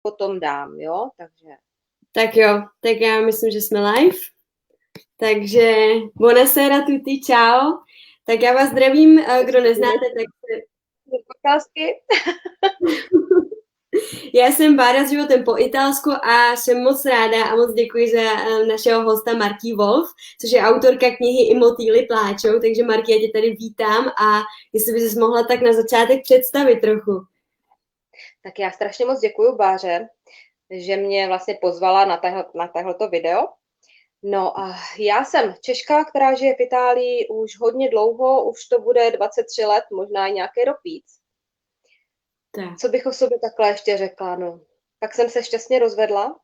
potom dám, jo, takže. Tak jo, tak já myslím, že jsme live. Takže buonasera tutti, ciao. Tak já vás zdravím, kdo neznáte, tak Otázky? já jsem Bára s životem po Italsku a jsem moc ráda a moc děkuji za našeho hosta Martí Wolf, což je autorka knihy I motýly pláčou, takže Martí, já tě tady vítám a jestli bys mohla tak na začátek představit trochu. Tak já strašně moc děkuji Báře, že mě vlastně pozvala na tohleto video. No a já jsem Češka, která žije v Itálii už hodně dlouho, už to bude 23 let, možná i nějaký rok víc. Tak. Co bych o sobě takhle ještě řekla, no. Tak jsem se šťastně rozvedla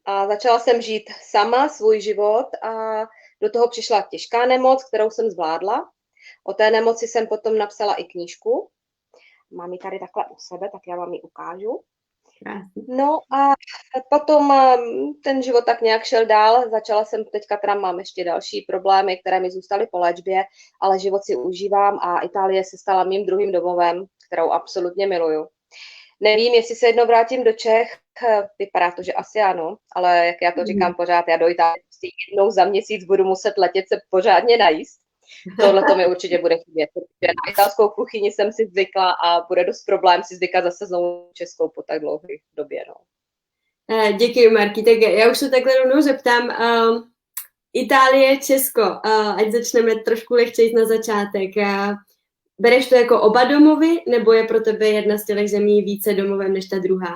a začala jsem žít sama svůj život a do toho přišla těžká nemoc, kterou jsem zvládla. O té nemoci jsem potom napsala i knížku. Mám ji tady takhle u sebe, tak já vám ji ukážu. No a potom ten život tak nějak šel dál. Začala jsem, teďka teda mám ještě další problémy, které mi zůstaly po léčbě, ale život si užívám a Itálie se stala mým druhým domovem, kterou absolutně miluju. Nevím, jestli se jednou vrátím do Čech, vypadá to, že asi ano, ale jak já to říkám pořád, já do Itálie jednou za měsíc budu muset letět se pořádně najíst. Tohle to mi určitě bude chybět, protože na italskou kuchyni jsem si zvykla a bude dost problém si zvykat zase znovu českou po tak dlouhé době. No. Děkuji, Marky. Tak já už se takhle rovnou zeptám. Itálie, Česko, ať začneme trošku lehčejc na začátek. Bereš to jako oba domovy, nebo je pro tebe jedna z těch zemí více domovem než ta druhá?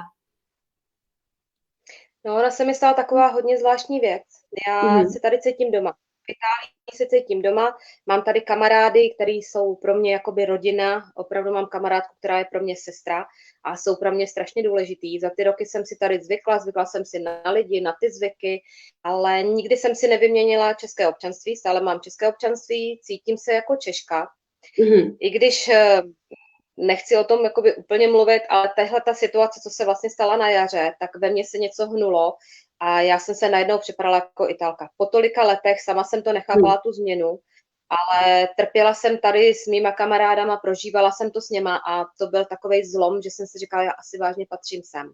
No, ona se mi stala taková hodně zvláštní věc. Já se tady cítím doma. V Itálii se cítím doma. Mám tady kamarády, kteří jsou pro mě jakoby rodina. Opravdu mám kamarádku, která je pro mě sestra a jsou pro mě strašně důležitý. Za ty roky jsem si tady zvykla jsem si na lidi, na ty zvyky, ale nikdy jsem si nevyměnila české občanství. Stále mám české občanství, cítím se jako Češka. I když nechci o tom jakoby úplně mluvit, ale tahle ta situace, co se vlastně stala na jaře, tak ve mně se něco hnulo a já jsem se najednou připadala jako Italka. Po tolika letech sama jsem to nechápala, tu změnu, ale trpěla jsem tady s mýma kamarádama, prožívala jsem to s něma a to byl takovej zlom, že jsem si říkala, já asi vážně patřím sem.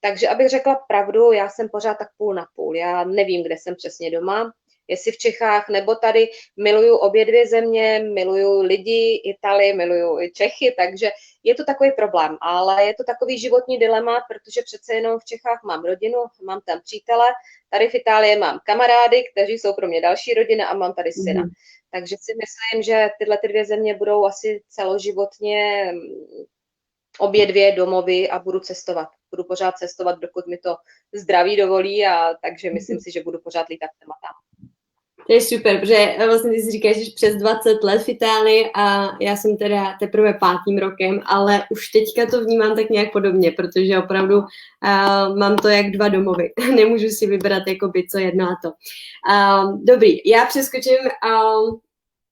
Takže abych řekla pravdu, já jsem pořád tak půl na půl. Já nevím, kde jsem přesně doma, jestli v Čechách nebo tady. Miluju obě dvě země, miluju lidi, Itálii, miluju i Čechy, takže je to takový problém, ale je to takový životní dilema, protože přece jenom v Čechách mám rodinu, mám tam přítele, tady v Itálii mám kamarády, kteří jsou pro mě další rodina a mám tady syna. Takže si myslím, že tyhle ty dvě země budou asi celoživotně obě dvě domovy a budu cestovat. Budu pořád cestovat, dokud mi to zdraví dovolí, a takže myslím si, že budu pořád lítat sem a tam. To je super, protože vlastně ty si říkáš, že přes 20 let v Itálii a já jsem teda teprve 5. rokem, ale už teďka to vnímám tak nějak podobně, protože opravdu mám to jak 2 domovy. Nemůžu si vybrat jakoby co jedno a to. Dobrý, já přeskočím.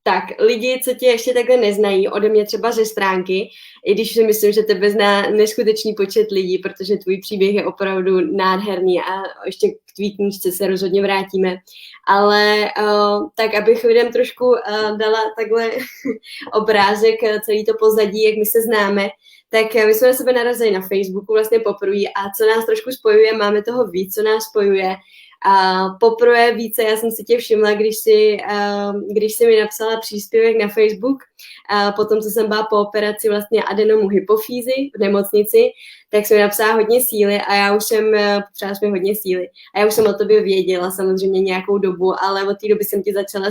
Tak, lidi, co tě ještě takhle neznají, ode mě třeba ze stránky, i když si myslím, že tebe zná neskutečný počet lidí, protože tvůj příběh je opravdu nádherný a ještě k tvý knížce se rozhodně vrátíme. Ale tak, abych lidem trošku dala takhle obrázek, celý to pozadí, jak my se známe, tak my jsme na sebe narazili na Facebooku vlastně poprvé a co nás trošku spojuje, máme toho víc, co nás spojuje. A poprvé více, já jsem si tě všimla, když jsi mi napsala příspěvek na Facebook, a potom, co jsem byla po operaci vlastně adenomu hypofýzy v nemocnici, tak jsem mi napsala hodně síly a já už jsem, potřeba jsme hodně síly a já už jsem o tobě věděla samozřejmě nějakou dobu, ale od té doby jsem tě začala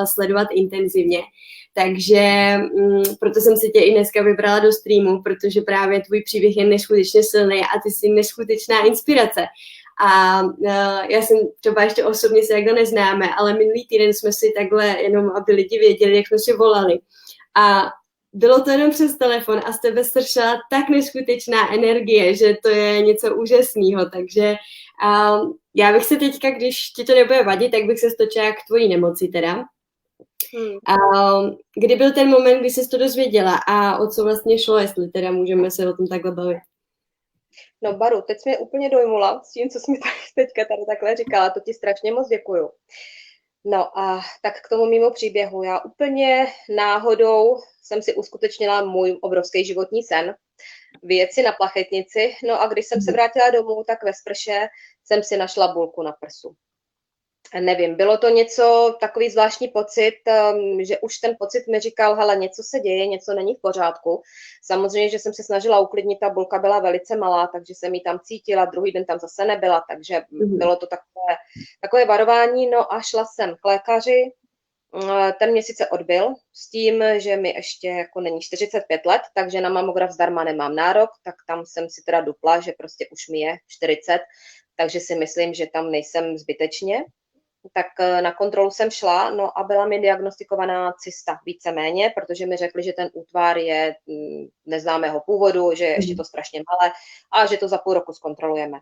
sledovat intenzivně. Takže proto jsem si tě i dneska vybrala do streamu, protože právě tvůj příběh je neskutečně silný a ty jsi neskutečná inspirace. A já jsem třeba ještě osobně se takhle neznáme, ale minulý týden jsme si takhle, jenom aby lidi věděli, jak jsme si volali. A bylo to jenom přes telefon a z tebe stršela tak neskutečná energie, že to je něco úžasného. Takže já bych se teďka, když ti to nebude vadit, tak bych se stočila k tvojí nemoci teda. Kdy byl ten moment, kdy jsi to dozvěděla a o co vlastně šlo, jestli teda můžeme se o tom takhle bavit? No Baru, teď jsi mě úplně dojmula s tím, co jsi mi teďka tady takhle říkala, to ti strašně moc děkuju. No a tak k tomu mému příběhu. Já úplně náhodou jsem si uskutečnila můj obrovský životní sen. věci na plachetnici. No a když jsem se vrátila domů, tak ve sprše jsem si našla bulku na prsu. Nevím, bylo to něco, takový zvláštní pocit, že už ten pocit mi říkal, hele, něco se děje, něco není v pořádku. Samozřejmě, že jsem se snažila uklidnit, ta bulka byla velice malá, takže jsem ji tam cítila, druhý den tam zase nebyla, takže bylo to takové varování. No a šla jsem k lékaři, ten mě sice odbyl s tím, že mi ještě jako není 45 let, takže na mamograf zdarma nemám nárok, tak tam jsem si teda dupla, že prostě už mi je 40, takže si myslím, že tam nejsem zbytečně. Tak na kontrolu jsem šla, no a byla mi diagnostikovaná cysta víceméně, protože mi řekli, že ten útvar je neznámého původu, že je ještě to strašně malé a že to za půl roku zkontrolujeme.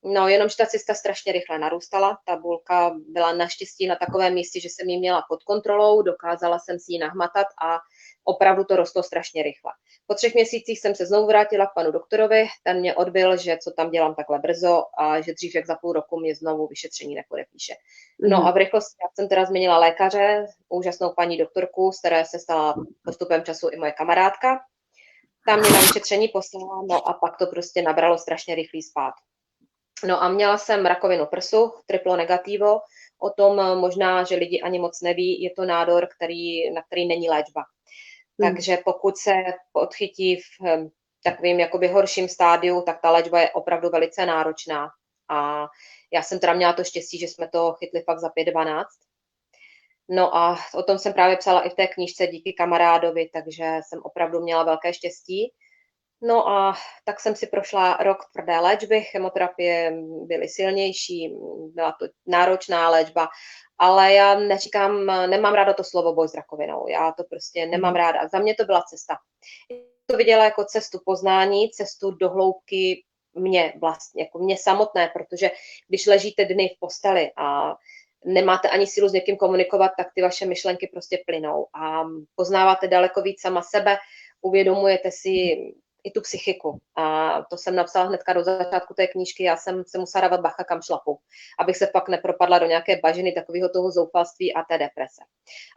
No, jenomže ta cysta strašně rychle narůstala, ta bulka byla naštěstí na takovém místě, že jsem ji měla pod kontrolou, dokázala jsem si ji nahmatat a opravdu to rostlo strašně rychle. Po 3 měsících jsem se znovu vrátila k panu doktorovi, ten mě odbyl, že co tam dělám takhle brzo a že dřív jak za půl roku mě znovu vyšetření nepodepíše. No a v rychlosti já jsem teda změnila lékaře, úžasnou paní doktorku, z které se stala postupem času i moje kamarádka. Tam mě na vyšetření poslala, no a pak to prostě nabralo strašně rychlý spád. No a měla jsem rakovinu prsu, triplo negativo, o tom možná, že lidi ani moc neví, je to nádor, na který není léčba. Takže pokud se odchytí v takovým jakoby horším stádiu, tak ta léčba je opravdu velice náročná. A já jsem teda měla to štěstí, že jsme to chytli fakt za 5-12. No a o tom jsem právě psala i v té knížce díky kamarádovi, takže jsem opravdu měla velké štěstí. No a tak jsem si prošla rok tvrdé léčby, chemoterapie byly silnější, byla to náročná léčba, ale já nemám ráda to slovo boj s rakovinou, já to prostě nemám ráda. Za mě to byla cesta. To viděla jako cestu poznání, cestu do hloubky mě vlastně, jako mě samotné, protože když ležíte dny v posteli a nemáte ani sílu s někým komunikovat, tak ty vaše myšlenky prostě plynou a poznáváte daleko víc sama sebe, uvědomujete si i tu psychiku. A to jsem napsala hnedka do začátku té knížky, já jsem se musela dávat bacha kam šlapu, abych se pak nepropadla do nějaké bažiny takového toho zoufalství a té deprese.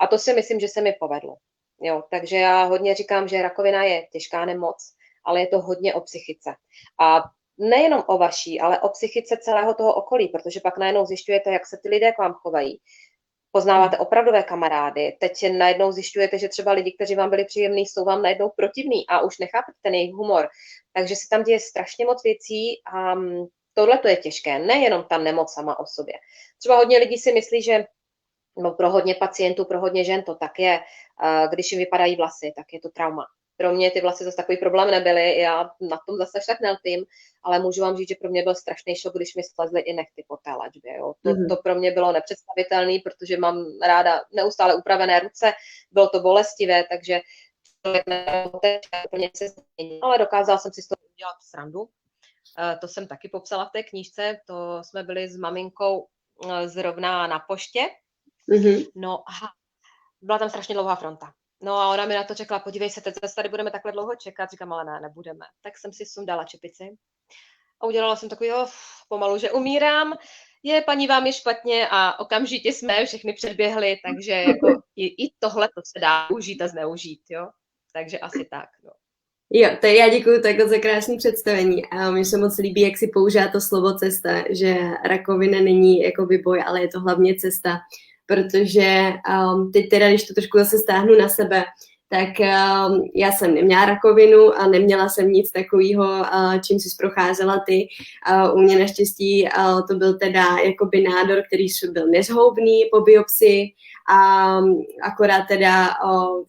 A to si myslím, že se mi povedlo. Jo, takže já hodně říkám, že rakovina je těžká nemoc, ale je to hodně o psychice. A nejenom o vaší, ale o psychice celého toho okolí, protože pak najednou zjišťujete, jak se ty lidé k vám chovají. Poznáváte opravdové kamarády. Teď najednou zjišťujete, že třeba lidi, kteří vám byli příjemní, jsou vám najednou protivní a už nechápete ten jejich humor. Takže se tam děje strašně moc věcí a tohle to je těžké, nejenom ta nemoc sama o sobě. Třeba hodně lidí si myslí, že pro hodně pacientů, pro hodně žen to tak je, když jim vypadají vlasy, tak je to trauma. Pro mě ty vlasy zase takový problém nebyly, já na tom zase však nelpím, ale můžu vám říct, že pro mě byl strašný šok, když mi sklezly i nehty po té léčbě. Jo. To pro mě bylo nepředstavitelné, protože mám ráda neustále upravené ruce, bylo to bolestivé, takže ale dokázala jsem si z toho udělat srandu. To jsem taky popsala v té knížce, to jsme byli s maminkou zrovna na poště. No a byla tam strašně dlouhá fronta. No a ona mi na to řekla, podívej se, teď tady budeme takhle dlouho čekat. Říkám, ale ne, nebudeme. Tak jsem si sundala čepici a udělala jsem takový, pomalu, že umírám. Paní, vám je špatně a okamžitě jsme všechny předběhli, takže jako i tohle to se dá užít a zneužít, jo. Takže asi tak, no. Jo, tak já děkuju takhle za krásné představení a mně se moc líbí, jak si používá to slovo cesta, že rakovina není jako boj, ale je to hlavně cesta, protože teď teda, když to trošku zase stáhnu na sebe, tak já jsem neměla rakovinu a neměla jsem nic takového, čím jsi procházela ty. U mě naštěstí to byl teda jakoby nádor, který byl nezhoubný po biopsii a akorát teda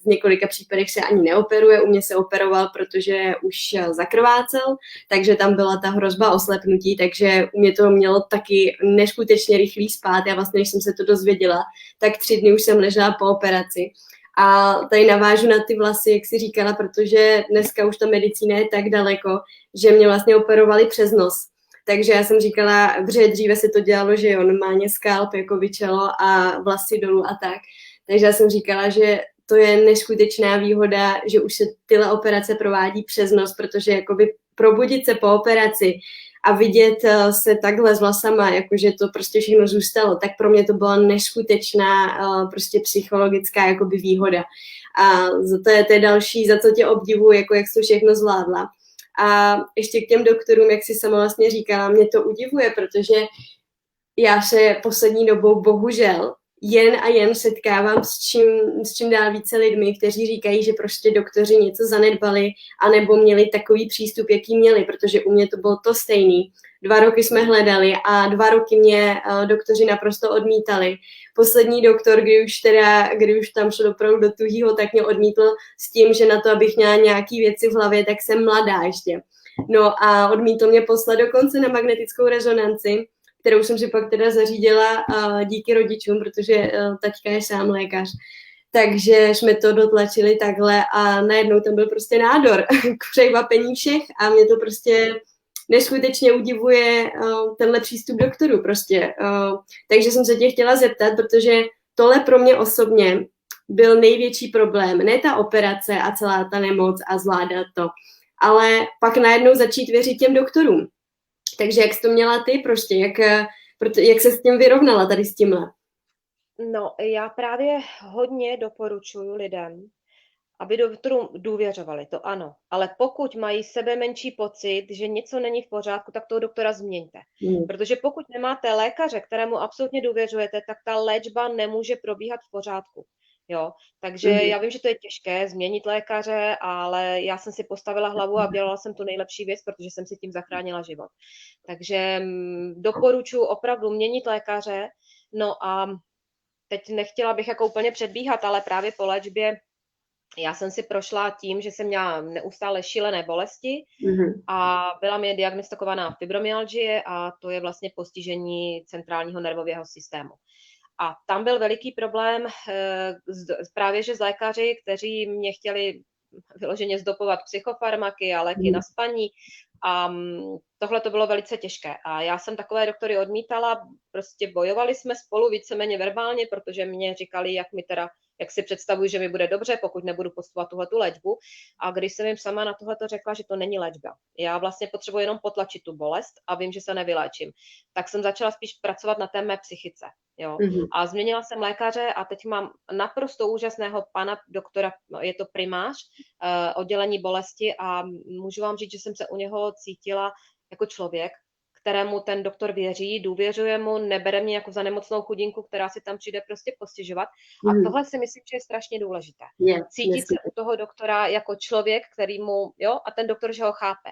v několika případech se ani neoperuje. U mě se operoval, protože už zakrvácel, takže tam byla ta hrozba oslepnutí, takže u mě to mělo taky neskutečně rychlý spád. Já vlastně, když jsem se to dozvěděla, tak 3 dny už jsem ležela po operaci. A tady navážu na ty vlasy, jak jsi říkala, protože dneska už ta medicína je tak daleko, že mě vlastně operovali přes nos. Takže já jsem říkala, protože dříve se to dělalo, že jo, normálně skalp jako vyčelo a vlasy dolů a tak. Takže já jsem říkala, že to je neskutečná výhoda, že už se tyhle operace provádí přes nos, protože jakoby probudit se po operaci a vidět se takhle s vlasama, jakože to prostě všechno zůstalo, tak pro mě to byla neskutečná prostě psychologická jakoby výhoda. A to je další, za co tě obdivuji, jako jak jsi to všechno zvládla. A ještě k těm doktorům, jak si sama vlastně říkala, mě to udivuje, protože já se poslední dobou bohužel jen a jen setkávám s čím dál více lidmi, kteří říkají, že prostě doktoři něco zanedbali anebo měli takový přístup, jaký měli, protože u mě to bylo to stejný. 2 roky jsme hledali a 2 roky mě doktoři naprosto odmítali. Poslední doktor, kdy už tam šlo opravdu do tuhýho, tak mě odmítl s tím, že na to, abych měla nějaký věci v hlavě, tak jsem mladá ještě. No a odmítl mě poslat dokonce na magnetickou rezonanci, kterou jsem si pak teda zařídila díky rodičům, protože taťka je sám lékař. Takže jsme to dotlačili takhle a najednou tam byl prostě nádor k překvapení všech a mě to prostě neskutečně udivuje tenhle přístup doktorů prostě. Takže jsem se tě chtěla zeptat, protože tohle pro mě osobně byl největší problém. Ne ta operace a celá ta nemoc a zvládat to, ale pak najednou začít věřit těm doktorům. Takže jak jsi to měla ty prostě, jak se s tím vyrovnala tady s tímhle? No, já právě hodně doporučuji lidem, aby doktorům důvěřovali, to ano. Ale pokud mají sebe menší pocit, že něco není v pořádku, tak toho doktora změňte. Protože pokud nemáte lékaře, kterému absolutně důvěřujete, tak ta léčba nemůže probíhat v pořádku. Jo? Takže já vím, že to je těžké změnit lékaře, ale já jsem si postavila hlavu a dělala jsem tu nejlepší věc, protože jsem si tím zachránila život. Takže doporučuji opravdu měnit lékaře. No a teď nechtěla bych jako úplně předbíhat, ale právě po léčbě já jsem si prošla tím, že jsem měla neustále šílené bolesti a byla mi diagnostikovaná fibromyalgie a to je vlastně postižení centrálního nervového systému. A tam byl veliký problém právě, že z lékaři, kteří mě chtěli vyloženě zdopovat psychofarmaky a léky na spaní. A tohle to bylo velice těžké. A já jsem takové doktory odmítala, prostě bojovali jsme spolu víceméně verbálně, protože mě říkali, jak si představuji, že mi bude dobře, pokud nebudu postupovat tuhletu léčbu. A když jsem jim sama na tohleto řekla, že to není léčba. Já vlastně potřebuji jenom potlačit tu bolest a vím, že se nevyléčím. Tak jsem začala spíš pracovat na té mé psychice. Jo. A změnila jsem lékaře a teď mám naprosto úžasného pana doktora, je to primář, oddělení bolesti a můžu vám říct, že jsem se u něho cítila jako člověk, kterému ten doktor věří, důvěřuje mu, nebere mě jako za nemocnou chudinku, která si tam přijde prostě postěžovat. A tohle si myslím, že je strašně důležité. Cítit se u toho doktora jako člověk, který mu, jo, a ten doktor, že ho chápe.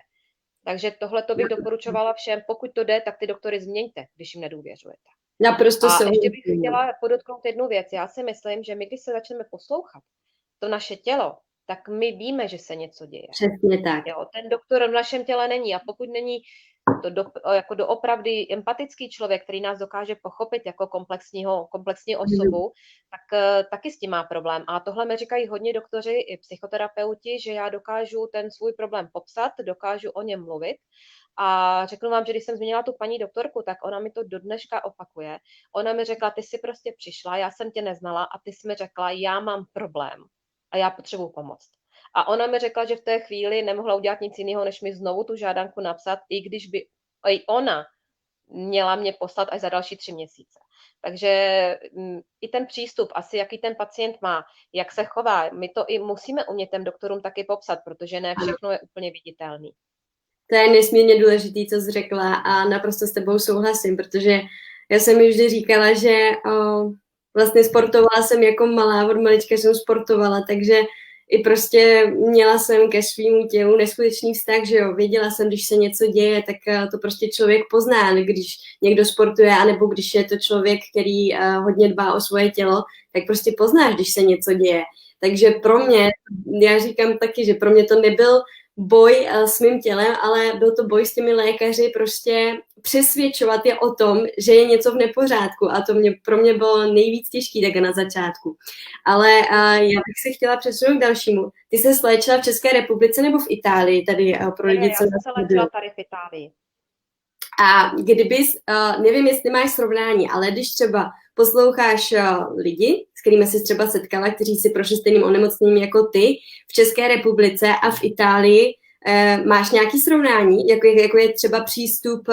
Takže tohle to bych doporučovala všem, pokud to jde, tak ty doktory změňte, když jim nedůvěřujete. Naprosto a ještě bych chtěla podotknout jednu věc. Já si myslím, že my, když se začneme poslouchat to naše tělo, tak my víme, že se něco děje. Přesně tak. Jo, ten doktor v našem těle není a pokud není to jako doopravdy empatický člověk, který nás dokáže pochopit jako komplexní osobu, tak taky s tím má problém. A tohle mi říkají hodně doktoři i psychoterapeuti, že já dokážu ten svůj problém popsat, dokážu o něm mluvit. A řeknu vám, že když jsem změnila tu paní doktorku, tak ona mi to do dneška opakuje. Ona mi řekla, ty jsi prostě přišla, já jsem tě neznala a ty jsi mi řekla, já mám problém a já potřebuji pomoct. A ona mi řekla, že v té chvíli nemohla udělat nic jiného, než mi znovu tu žádanku napsat, i když by i ona měla mě poslat až za další 3 měsíce. Takže i ten přístup, asi jaký ten pacient má, jak se chová, my to i musíme umět těm doktorům taky popsat, protože ne všechno je úplně viditelný. To je nesmírně důležitý, co jsi řekla a naprosto s tebou souhlasím, protože já jsem mi vždy říkala, že vlastně sportovala jsem jako malá, od malička jsem sportovala, takže i prostě měla jsem ke svýmu tělu neskutečný vztah, že jo, věděla jsem, když se něco děje, tak to prostě člověk pozná, když někdo sportuje, anebo když je to člověk, který hodně dbá o svoje tělo, tak prostě poznáš, když se něco děje. Takže pro mě, já říkám taky, že pro mě to nebyl boj s mým tělem, ale byl to boj s těmi lékaři prostě přesvědčovat je o tom, že je něco v nepořádku a to pro mě bylo nejvíc těžký tak na začátku. Ale já bych se chtěla přesunout k dalšímu. Ty se léčila v České republice nebo v Itálii? Tady pro lidi, co já jsem se léčila tady v Itálii. A kdybys, nevím, jestli máš srovnání, ale když třeba posloucháš lidi, s kterými jsi třeba setkala, kteří si prošli stejným onemocněním jako ty v České republice a v Itálii, máš nějaký srovnání, jako je třeba přístup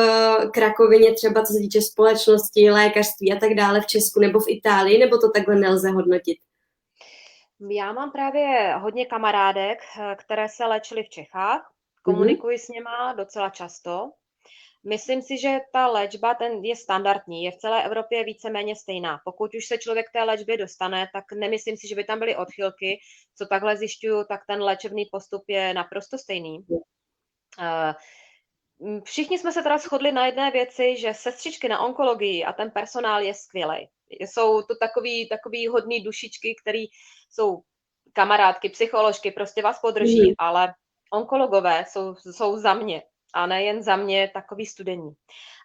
k rakovině, třeba co se týče společnosti, lékařství a tak dále v Česku nebo v Itálii, nebo to takhle nelze hodnotit? Já mám právě hodně kamarádek, které se léčily v Čechách, komunikuji s něma docela často. Myslím si, že ta léčba ten je standardní, je v celé Evropě víceméně stejná. Pokud už se člověk k té léčbě dostane, tak nemyslím si, že by tam byly odchylky. Co takhle zjišťuju, tak ten léčebný postup je naprosto stejný. Všichni jsme se teda shodli na jedné věci, že sestřičky na onkologii a ten personál je skvělý. Jsou to takový hodný dušičky, který jsou kamarádky, psycholožky, prostě vás podrží, ale onkologové jsou za mě a nejen za mě takový studení.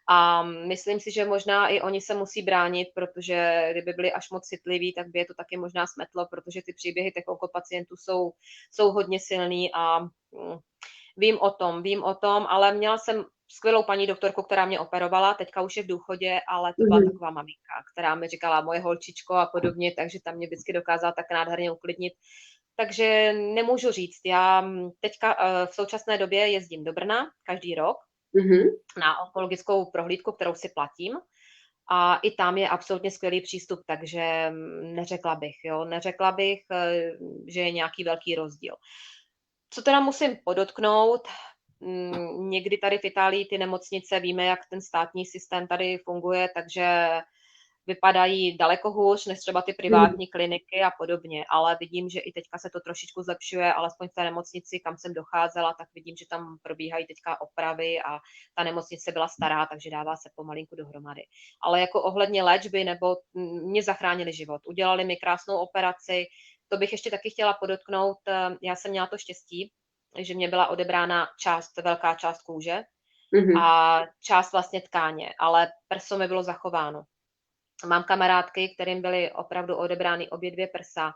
A myslím si, že možná i oni se musí bránit, protože kdyby byli až moc citliví, tak by je to taky možná smetlo, protože ty příběhy těch onkopacientů jsou hodně silný a vím o tom, ale měla jsem skvělou paní doktorku, která mě operovala, teďka už je v důchodě, ale to byla taková maminka, která mi říkala moje holčičko a podobně, takže tam mě vždycky dokázala tak nádherně uklidnit. Takže nemůžu říct, já teďka v současné době jezdím do Brna každý rok na onkologickou prohlídku, kterou si platím. A i tam je absolutně skvělý přístup, takže neřekla bych, že je nějaký velký rozdíl. Co teda musím podotknout, někdy tady v Itálii ty nemocnice, víme, jak ten státní systém tady funguje, takže vypadají daleko hůř než třeba ty privátní kliniky a podobně, ale vidím, že i teďka se to trošičku zlepšuje, alespoň v té nemocnici, kam jsem docházela, tak vidím, že tam probíhají teďka opravy a ta nemocnice byla stará, takže dává se pomalinku dohromady. Ale jako ohledně léčby, nebo mě zachránili život, udělali mi krásnou operaci, to bych ještě taky chtěla podotknout, já jsem měla to štěstí, že mě byla odebrána velká část kůže a část vlastně tkáně, ale prso mi bylo zachováno. Mám kamarádky, kterým byly opravdu odebrány obě dvě prsa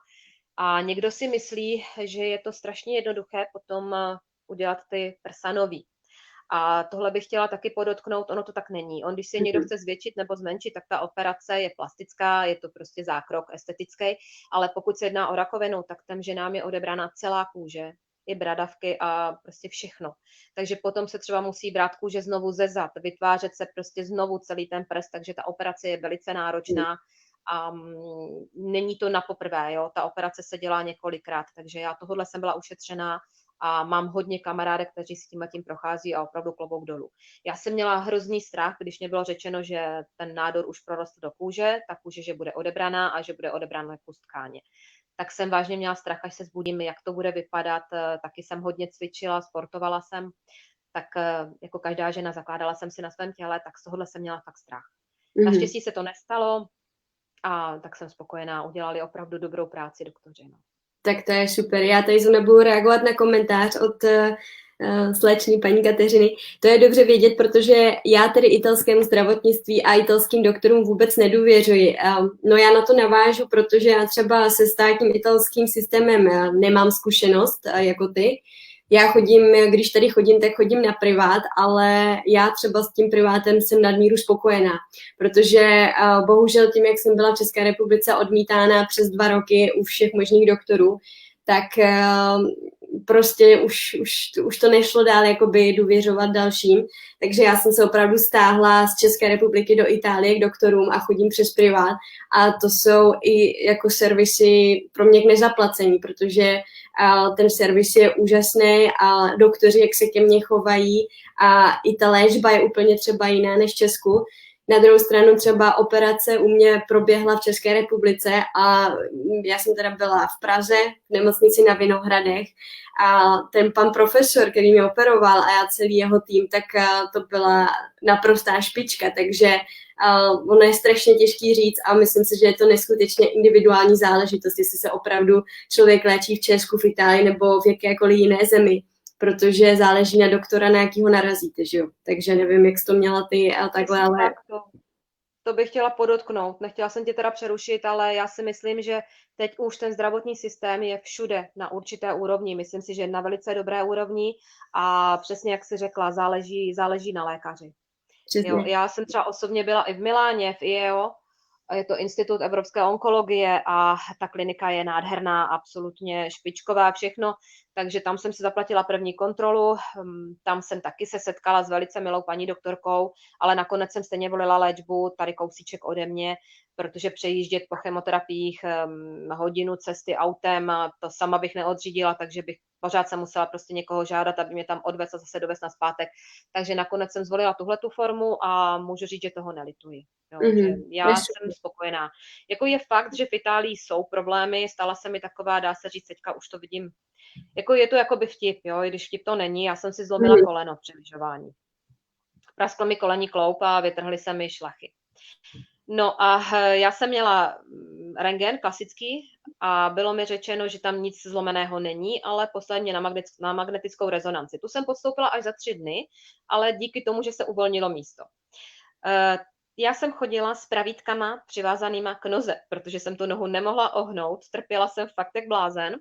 a někdo si myslí, že je to strašně jednoduché potom udělat ty prsa nový. A tohle bych chtěla taky podotknout, ono to tak není. Když si někdo chce zvětšit nebo zmenšit, tak ta operace je plastická, je to prostě zákrok estetický, ale pokud se jedná o rakovinu, tak těm ženám je odebrána celá kůže, i bradavky a prostě všechno. Takže potom se třeba musí brát kůže znovu ze zad, vytvářet se prostě znovu celý ten prst, takže ta operace je velice náročná a není to na poprvé, jo? Ta operace se dělá několikrát, takže já tohodle jsem byla ušetřená a mám hodně kamarádek, kteří s tím prochází a opravdu klobouk dolů. Já jsem měla hrozný strach, když mě bylo řečeno, že ten nádor už prorostl do kůže, ta kůže, že bude odebraná a že bude odebraná kus tkáně. Tak jsem vážně měla strach, až se zbudím, jak to bude vypadat. Taky jsem hodně cvičila, sportovala jsem, tak jako každá žena zakládala jsem si na svém těle, tak z tohohle jsem měla fakt strach. Naštěstí se to nestalo a tak jsem spokojená, udělali opravdu dobrou práci doktoři. No. Tak to je super. Já tady znovu budu reagovat na komentář od slečny paní Kateřiny. To je dobře vědět, protože já tedy italskému zdravotnictví a italským doktorům vůbec nedůvěřuji. No já na to navážu, protože já třeba se státním italským systémem nemám zkušenost jako ty. Já když tady chodím, tak chodím na privát, ale já třeba s tím privátem jsem nadmíru spokojená, protože bohužel tím, jak jsem byla v České republice odmítána přes 2 roky u všech možných doktorů, tak prostě už to nešlo dál jakoby důvěřovat dalším, takže já jsem se opravdu stáhla z České republiky do Itálie k doktorům a chodím přes privát a to jsou i jako servisy pro mě k nezaplacení, protože ten servis je úžasný a doktoři, jak se ke mně chovají a i ta léčba je úplně třeba jiná než v Česku. Na druhou stranu třeba operace u mě proběhla v České republice a já jsem teda byla v Praze, v nemocnici na Vinohradech a ten pan profesor, který mě operoval a já celý jeho tým, tak to byla naprostá špička, takže ono je strašně těžký říct a myslím si, že je to neskutečně individuální záležitost, jestli se opravdu člověk léčí v Česku, v Itálii nebo v jakékoliv jiné zemi, protože záleží na doktora, na jakýho narazíte, že jo. Takže nevím, jak jsi to měla ty a takhle, ale... To bych chtěla podotknout. Nechtěla jsem tě teda přerušit, ale já si myslím, že teď už ten zdravotní systém je všude na určité úrovni. Myslím si, že na velice dobré úrovni a přesně jak jsi řekla, záleží na lékaři. Jo, já jsem třeba osobně byla i v Miláně, v IEO, je to Institut evropské onkologie a ta klinika je nádherná, absolutně špičková, všechno, takže tam jsem si zaplatila první kontrolu, tam jsem taky se setkala s velice milou paní doktorkou, ale nakonec jsem stejně volila léčbu, tady kousíček ode mě protože přejíždět po chemoterapiích hodinu cesty autem, a to sama bych neodřídila, takže bych pořád se musela prostě někoho žádat, aby mě tam odvezl a zase dovez nazpátek. Takže nakonec jsem zvolila tuhletu formu a můžu říct, že toho nelituji. Jo, že já jsem spokojená. Jako je fakt, že v Itálii jsou problémy, stala se mi taková, dá se říct, teďka už to vidím, jako je to jakoby vtip, jo, i když vtip to není, já jsem si zlomila koleno při lyžování. Praskl mi kolenní kloup a vytrhly se mi šlachy. No a já jsem měla rentgen klasický a bylo mi řečeno, že tam nic zlomeného není, ale poslali mě na magnetickou rezonanci. Tu jsem podstoupila až za 3 dny, ale díky tomu, že se uvolnilo místo. Já jsem chodila s pravítkama přivázanýma k noze, protože jsem tu nohu nemohla ohnout, trpěla jsem fakt jak blázen.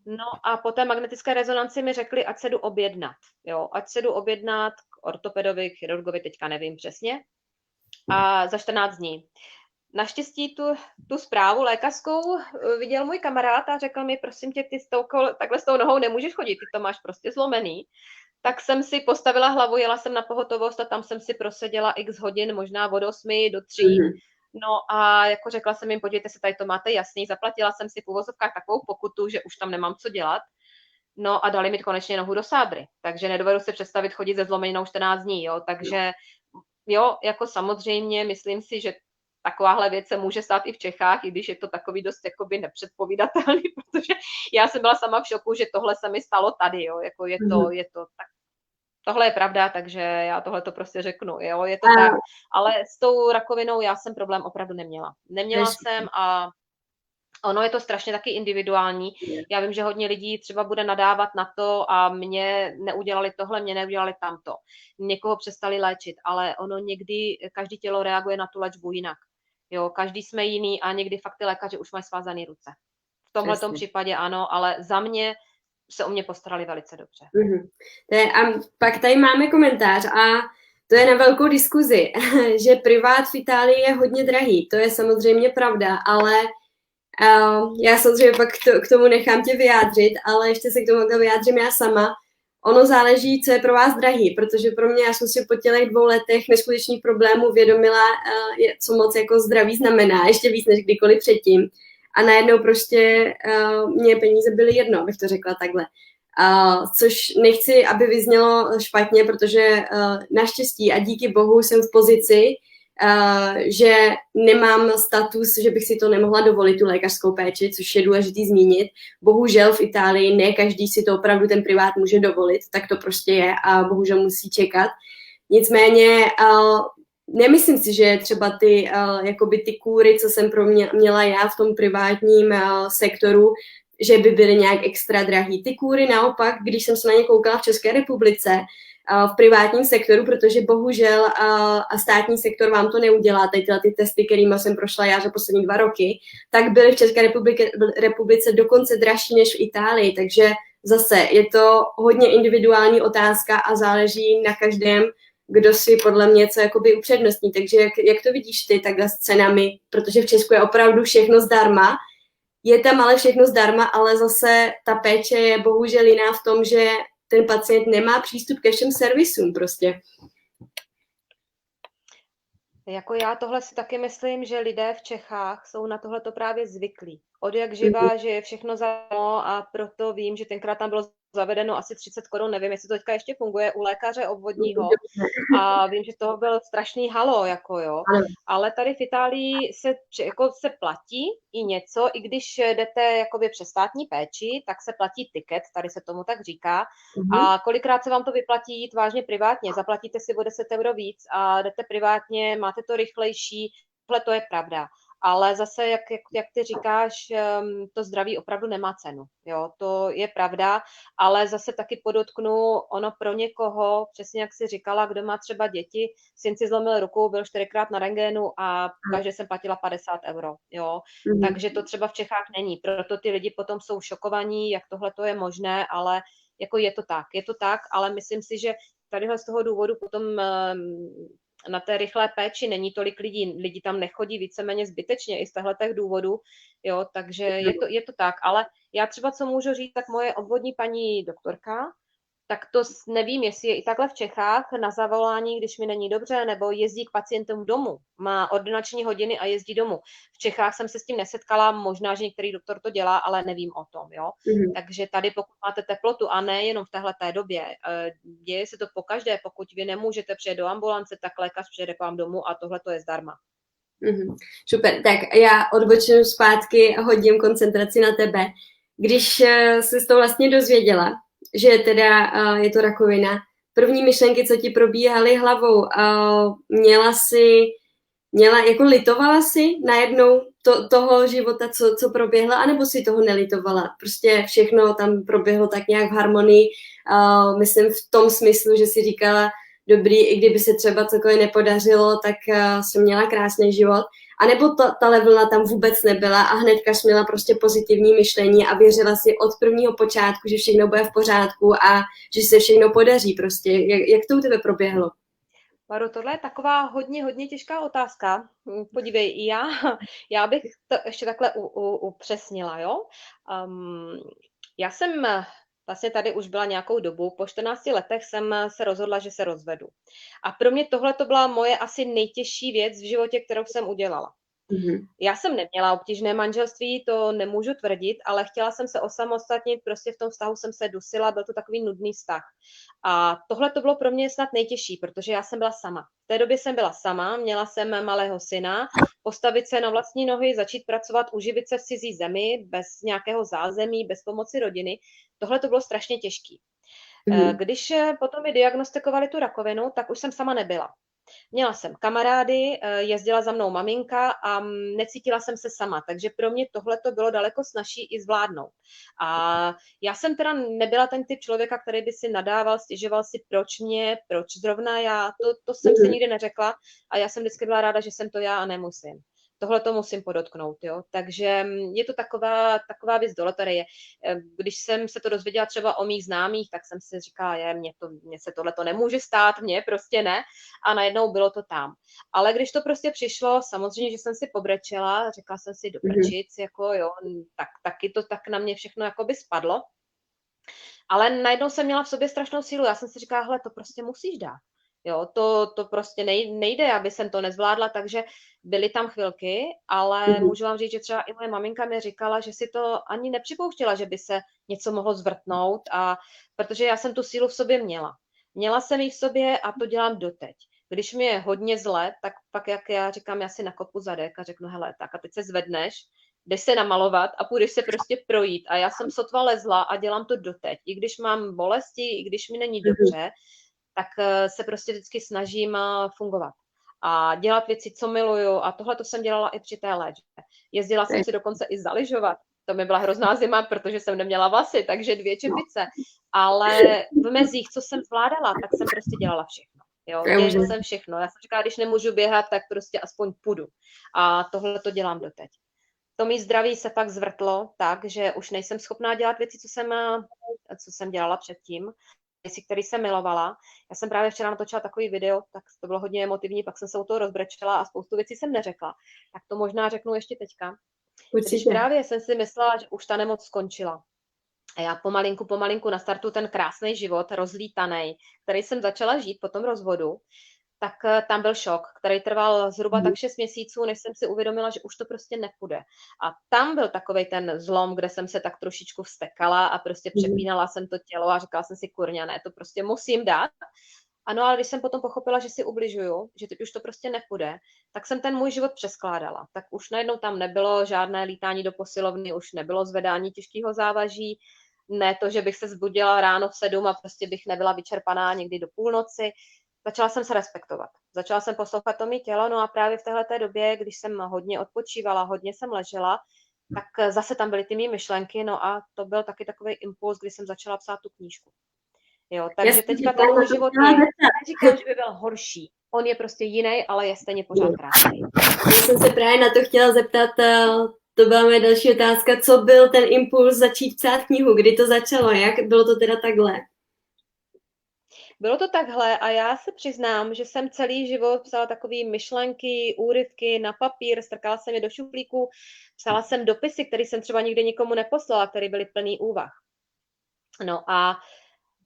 No a po té magnetické rezonanci mi řekli, ať se jdu objednat. Jo, ať se jdu objednat k ortopedovi, chirurgovi, teďka nevím přesně. A za 14 dní. Naštěstí tu zprávu lékařskou viděl můj kamarád a řekl mi, prosím tě, ty takhle s tou nohou nemůžeš chodit, ty to máš prostě zlomený. Tak jsem si postavila hlavu, jela jsem na pohotovost a tam jsem si proseděla x hodin, možná od 8 do 3. No a jako řekla jsem jim, podívejte se, tady to máte jasný, zaplatila jsem si v uvozovkách takovou pokutu, že už tam nemám co dělat. No a dali mi konečně nohu do sádry, takže nedovedu si představit chodit ze zlomenou 14 dní, jo, takže jo, jako samozřejmě myslím si, že takováhle věc se může stát i v Čechách, i když je to takový dost jakoby nepředpovídatelný, protože já jsem byla sama v šoku, že tohle se mi stalo tady, jo, jako je to tak. Tohle je pravda, takže já tohle to prostě řeknu, jo, je to tak, ale s tou rakovinou já jsem problém opravdu neměla. Neměla jsem a ono je to strašně taky individuální. Já vím, že hodně lidí třeba bude nadávat na to a mě neudělali tohle, mě neudělali tamto. Někoho přestali léčit, ale ono někdy, každý tělo reaguje na tu léčbu jinak. Jo, každý jsme jiný a někdy fakt ty lékaři už mají svázané ruce. V tomhletom případě ano, ale za mě se o mě postarali velice dobře. A pak tady máme komentář a to je na velkou diskuzi, že privát v Itálii je hodně drahý. To je samozřejmě pravda, ale já samozřejmě pak k tomu nechám tě vyjádřit, ale ještě se k tomu vyjádřím já sama. Ono záleží, co je pro vás drahý, protože pro mě, já jsem si po těch 2 letech neskutečných problémů uvědomila, co moc jako zdraví znamená, ještě víc než kdykoliv předtím. A najednou prostě mě peníze byly jedno, bych to řekla takhle. Což nechci, aby vyznělo špatně, protože naštěstí a díky bohu jsem v pozici, že nemám status, že bych si to nemohla dovolit, tu lékařskou péči, což je důležitý zmínit. Bohužel v Itálii ne každý si to opravdu ten privát může dovolit, tak to prostě je a bohužel musí čekat. Nicméně nemyslím si, že třeba jakoby ty kůry, co jsem měla já v tom privátním sektoru, že by byly nějak extra drahý. Ty kůry naopak, když jsem se na ně koukala v České republice, v privátním sektoru, protože bohužel a státní sektor vám to neudělá, tady ty testy, kterými jsem prošla já za poslední 2 roky, tak byly v České republice dokonce dražší než v Itálii, takže zase je to hodně individuální otázka a záleží na každém, kdo si podle mě co jakoby upřednostní. Takže jak to vidíš ty takhle s cenami, protože v Česku je opravdu všechno zdarma, je tam ale všechno zdarma, ale zase ta péče je bohužel jiná v tom, že ten pacient nemá přístup ke všem servisům prostě. Jako já tohle si taky myslím, že lidé v Čechách jsou na tohle to právě zvyklí. Od jak živá, že je všechno zadarmo a proto vím, že tenkrát tam bylo zavedeno asi 30 korun, nevím, jestli to teďka ještě funguje u lékaře obvodního a vím, že toho byl strašný halo, jako jo. Ale tady v Itálii se platí i něco, i když jdete jakoby přes státní péči, tak se platí tiket, tady se tomu tak říká a kolikrát se vám to vyplatí jít vážně privátně, zaplatíte si o 10 euro víc a jdete privátně, máte to rychlejší, tohle to je pravda. Ale zase, jak ty říkáš, to zdraví opravdu nemá cenu. Jo, to je pravda, ale zase taky podotknu, ono pro někoho, přesně jak jsi říkala, kdo má třeba děti, syn si zlomil ruku, byl 4krát na rentgenu a každý jsem platila 50 euro. Jo. Takže to třeba v Čechách není. Proto ty lidi potom jsou šokovaní, jak tohle to je možné, ale jako je to tak, ale myslím si, že tadyhle z toho důvodu potom na té rychlé péči není tolik lidí. Lidi tam nechodí víceméně zbytečně i z těchto důvodů, jo, takže je to tak. Ale já třeba, co můžu říct, tak moje obvodní paní doktorka, Tak to nevím, jestli je i takhle v Čechách na zavolání, když mi není dobře, nebo jezdí k pacientům domů. Má ordinační hodiny a jezdí domů. V Čechách jsem se s tím nesetkala, možná, že některý doktor to dělá, ale nevím o tom. Jo? Takže tady, pokud máte teplotu, a ne jenom v téhleté době, děje se to pokaždé, pokud vy nemůžete přijet do ambulance, tak lékař přijede k vám domů a tohle to je zdarma. Super, tak já odbočím zpátky a hodím koncentraci na tebe. Když jsi to vlastně dozvěděla, že teda je to rakovina, první myšlenky, co ti probíhaly hlavou, litovala si najednou toho života, co proběhla, anebo si toho nelitovala? Prostě všechno tam proběhlo tak nějak v harmonii, myslím v tom smyslu, že si říkala, dobrý, i kdyby se třeba cokoliv nepodařilo, tak jsem měla krásný život. A nebo ta vlna tam vůbec nebyla a hnedka jsi měla prostě pozitivní myšlení a věřila si od prvního počátku, že všechno bude v pořádku a že se všechno podaří prostě. Jak to u tebe proběhlo? Maru, tohle je taková hodně těžká otázka. Podívej, já bych to ještě takhle upřesnila, jo? Já jsem vlastně tady už byla nějakou dobu, po 14 letech jsem se rozhodla, že se rozvedu. A pro mě tohle to byla moje asi nejtěžší věc v životě, kterou jsem udělala. Já jsem neměla obtížné manželství, to nemůžu tvrdit, ale chtěla jsem se osamostatnit, prostě v tom vztahu jsem se dusila, byl to takový nudný vztah. A tohle to bylo pro mě snad nejtěžší, protože já jsem byla sama. V té době jsem byla sama, měla jsem malého syna, postavit se na vlastní nohy, začít pracovat, uživit se v cizí zemi, bez nějakého zázemí, bez pomoci rodiny. Tohle to bylo strašně těžký. Když potom mi diagnostikovali tu rakovinu, tak už jsem sama nebyla. Měla jsem kamarády, jezdila za mnou maminka a necítila jsem se sama, takže pro mě tohle to bylo daleko snazší i zvládnout. A já jsem teda nebyla ten typ člověka, který by si nadával, stěžoval si, proč zrovna já, to jsem se nikdy neřekla a já jsem vždycky byla ráda, že jsem to já a nemusím. Tohle to musím podotknout, jo. Takže je to taková věc do loterie. Když jsem se to dozvěděla třeba o mých známých, tak jsem si říkala, mně se tohle to nemůže stát, mně prostě ne. A najednou bylo to tam. Ale když to prostě přišlo, samozřejmě, že jsem si pobrečela, řekla jsem si do prčic, jako jo, tak taky to tak na mě všechno jakoby spadlo. Ale najednou jsem měla v sobě strašnou sílu. Já jsem si říkala, hele, to prostě musíš dát. Jo, to prostě nejde, aby jsem to nezvládla, takže byly tam chvilky, ale můžu vám říct, že třeba i moje maminka mi říkala, že si to ani nepřipouštěla, že by se něco mohlo zvrtnout, a protože já jsem tu sílu v sobě měla. Měla jsem ji v sobě a to dělám doteď. Když mi je hodně zle, tak pak, jak já říkám, já si nakopu zadek a řeknu, hele, tak a teď se zvedneš, jdeš se namalovat a půjdeš se prostě projít. A já jsem sotva lezla a dělám to doteď. I když mám bolesti, i když mi není dobře, tak se prostě vždycky snažím fungovat a dělat věci, co miluju, a tohle to jsem dělala i při té léčbě. Jezdila jsem si dokonce i zaližovat. To mi byla hrozná zima, protože jsem neměla vlasy, takže 2 čepice. Ale v mezích, co jsem zvládala, tak jsem prostě dělala všechno. Jo, dělala jsem všechno. Já jsem říkala, když nemůžu běhat, tak prostě aspoň půjdu. A tohle to dělám doteď. To mý zdraví se pak zvrtlo tak, že už nejsem schopná dělat věci, co jsem dělala předtím. Věci, které jsem milovala. Já jsem právě včera natočila takový video, tak to bylo hodně emotivní, pak jsem se u toho rozbrečela a spoustu věcí jsem neřekla. Tak to možná řeknu ještě teďka. Určitě. Když právě jsem si myslela, že už ta nemoc skončila. A já pomalinku nastartuju ten krásný život, rozlítaný, který jsem začala žít po tom rozvodu, tak tam byl šok, který trval zhruba tak 6 měsíců, než jsem si uvědomila, že už to prostě nepůjde. A tam byl takovej ten zlom, kde jsem se tak trošičku vztekala a prostě přepínala jsem to tělo a říkala jsem si, kurňa, ne, to prostě musím dát. Ano, ale když jsem potom pochopila, že si ubližuju, že teď už to prostě nepůjde, tak jsem ten můj život přeskládala. Tak už najednou tam nebylo žádné lítání do posilovny, už nebylo zvedání těžkého závaží, ne to, že bych se zbudila ráno v 7 a prostě bych nebyla vyčerpaná někdy do půlnoci. Začala jsem se respektovat. Začala jsem poslouchat to mé tělo, no a právě v téhleté době, když jsem hodně odpočívala, hodně jsem ležela, tak zase tam byly ty mý myšlenky, no a to byl taky takový impuls, kdy jsem začala psát tu knížku. Jo, takže teďka ten můj život je, neříkám, že by byl horší. On je prostě jiný, ale je stejně pořád krásný. Já jsem se právě na to chtěla zeptat, to byla moje další otázka, co byl ten impuls začít psát knihu, kdy to začalo, jak bylo to teda takhle? Bylo to takhle a já se přiznám, že jsem celý život psala takové myšlenky, úryvky na papír, strkala jsem je do šuplíku, psala jsem dopisy, které jsem třeba nikdy nikomu neposlala, které byly plný úvah. No a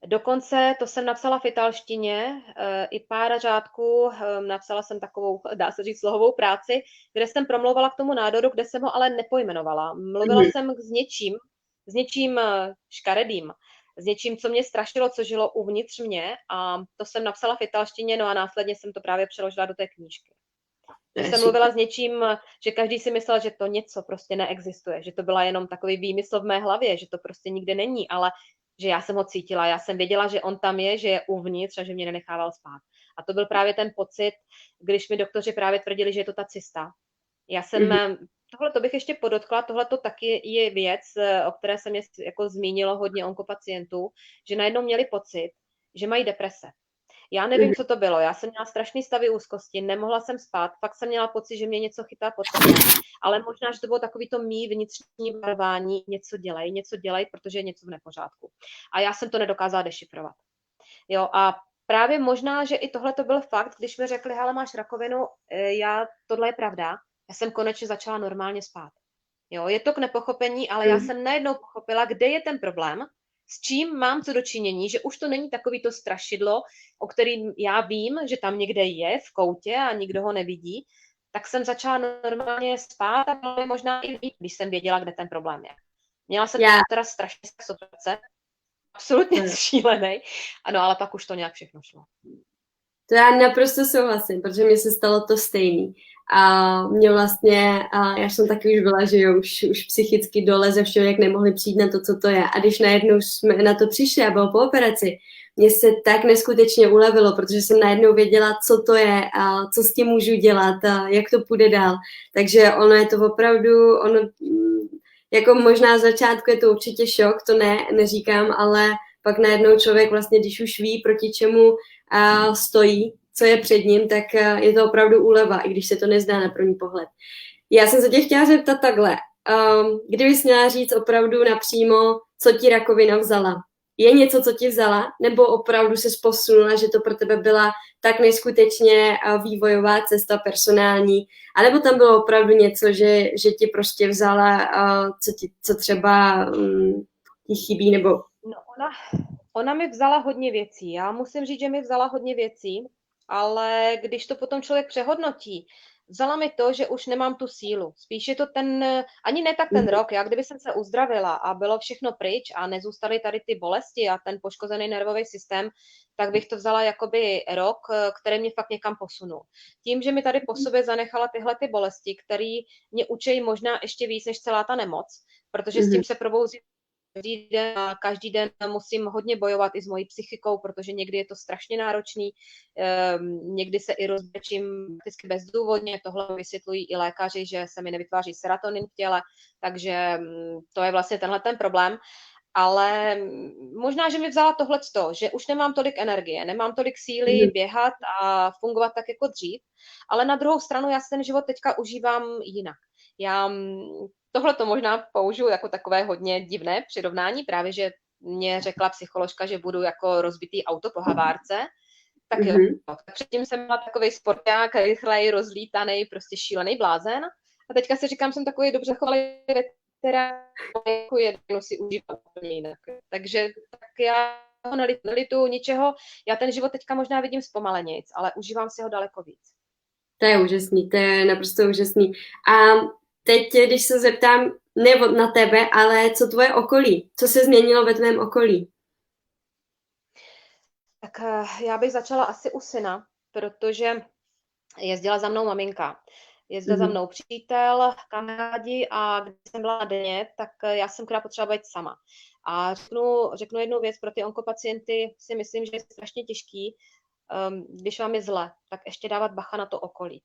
Dokonce to jsem napsala v italštině, i pár řádků, napsala jsem takovou, dá se říct, slohovou práci, kde jsem promlouvala k tomu nádoru, kde jsem ho ale nepojmenovala. Mluvila jsem s něčím škaredým, s něčím, co mě strašilo, co žilo uvnitř mě a to jsem napsala v italštině, no a následně jsem to právě přeložila do té knížky. To Že je jsem super. mluvila s něčím, že každý si myslel, že to něco prostě neexistuje, že to byla jenom takový výmysl v mé hlavě, že to prostě nikde není, ale že já jsem ho cítila, já jsem věděla, že on tam je, že je uvnitř a že mě nenechával spát. A to byl právě ten pocit, když mi doktoři právě tvrdili, že je to ta cysta. Já jsem, tohle to bych ještě podotkla, tohle to taky je věc, o které se mě jako zmínilo hodně onkopacientů, že najednou měli pocit, že mají deprese. Já nevím, co to bylo. Já jsem měla strašný stavy úzkosti, nemohla jsem spát, fakt jsem měla pocit, že mě něco chytá pod krkem. Ale možná, že to bylo takový to mý vnitřní varování, něco dělej, protože je něco v nepořádku. A já jsem to nedokázala dešifrovat. Jo, a právě možná, že i tohle to byl fakt, když mi řekli, hele, máš rakovinu, tohle je pravda, já jsem konečně začala normálně spát. Jo, je to k nepochopení, ale já jsem najednou pochopila, kde je ten problém, s čím mám co dočinění, že už to není takový to strašidlo, o kterým já vím, že tam někde je v koutě a nikdo ho nevidí, tak jsem začala normálně spát a možná i víc, když jsem věděla, kde ten problém je. Měla jsem teda strašně stres, absolutně šílený, ano, ale pak už to nějak všechno šlo. To já naprosto souhlasím, protože mi se stalo to stejný. A mě vlastně, já jsem taky už byla, že jo, už psychicky dole ze všeho, jak nemohli přijít na to, co to je. A když najednou jsme na to přišli a bylo po operaci, mně se tak neskutečně ulevilo, protože jsem najednou věděla, co to je a co s tím můžu dělat a jak to půjde dál. Takže ono je to opravdu, jako možná z začátku je to určitě šok, to neříkám, ale pak najednou člověk vlastně, když už ví, proti čemu stojí, co je před ním, tak je to opravdu úleva, i když se to nezdá na první pohled. Já jsem se tě chtěla zeptat takhle. Kdybys měla říct opravdu napřímo, co ti rakovina vzala? Je něco, co ti vzala? Nebo opravdu se posunula, že to pro tebe byla tak neskutečně vývojová cesta personální? A nebo tam bylo opravdu něco, že ti prostě vzala, co třeba ti chybí? Nebo... No, ona mi vzala hodně věcí. Já musím říct, že mi vzala hodně věcí, ale když to potom člověk přehodnotí, vzala mi to, že už nemám tu sílu. Spíš je to ani ne tak ten rok, já kdyby jsem se uzdravila a bylo všechno pryč a nezůstaly tady ty bolesti a ten poškozený nervový systém, tak bych to vzala jakoby rok, který mě fakt někam posunul. Tím, že mi tady po sobě zanechala tyhle ty bolesti, které mě učí možná ještě víc než celá ta nemoc, protože s tím se probouzí každý den musím hodně bojovat i s mojí psychikou, protože někdy je to strašně náročný, někdy se i rozbrečím prakticky bezdůvodně, tohle vysvětlují i lékaři, že se mi nevytváří serotonin v těle, takže to je vlastně tenhle ten problém. Ale možná, že mi vzala tohleto, že už nemám tolik energie, nemám tolik síly běhat a fungovat tak jako dřív, ale na druhou stranu já si ten život teďka užívám jinak. Tohle to možná použiju jako takové hodně divné přirovnání, právě že mě řekla psycholožka, že budu jako rozbitý auto po havárce, tak jo. Předtím jsem byla takovej sporták, rychlej, rozlítaný, prostě šílený blázen a teďka si říkám, jsem takový dobře chovalý veterán, jako jednu si užívám úplně jinak. Takže tak já nelituju ničeho, já ten život teďka možná vidím zpomalenějc, ale užívám si ho daleko víc. To je úžasný, to je naprosto úžasný. A teď, když se zeptám, ne na tebe, ale co tvoje okolí? Co se změnilo ve tvém okolí? Tak já bych začala asi u syna, protože jezdila za mnou maminka. Jezdil za mnou přítel, kamarádi a když jsem byla na denně, tak já jsem krát potřeba být sama. A řeknu jednu věc, pro ty onkopacienty si myslím, že je strašně těžký, když vám je zle, tak ještě dávat bacha na to okolí.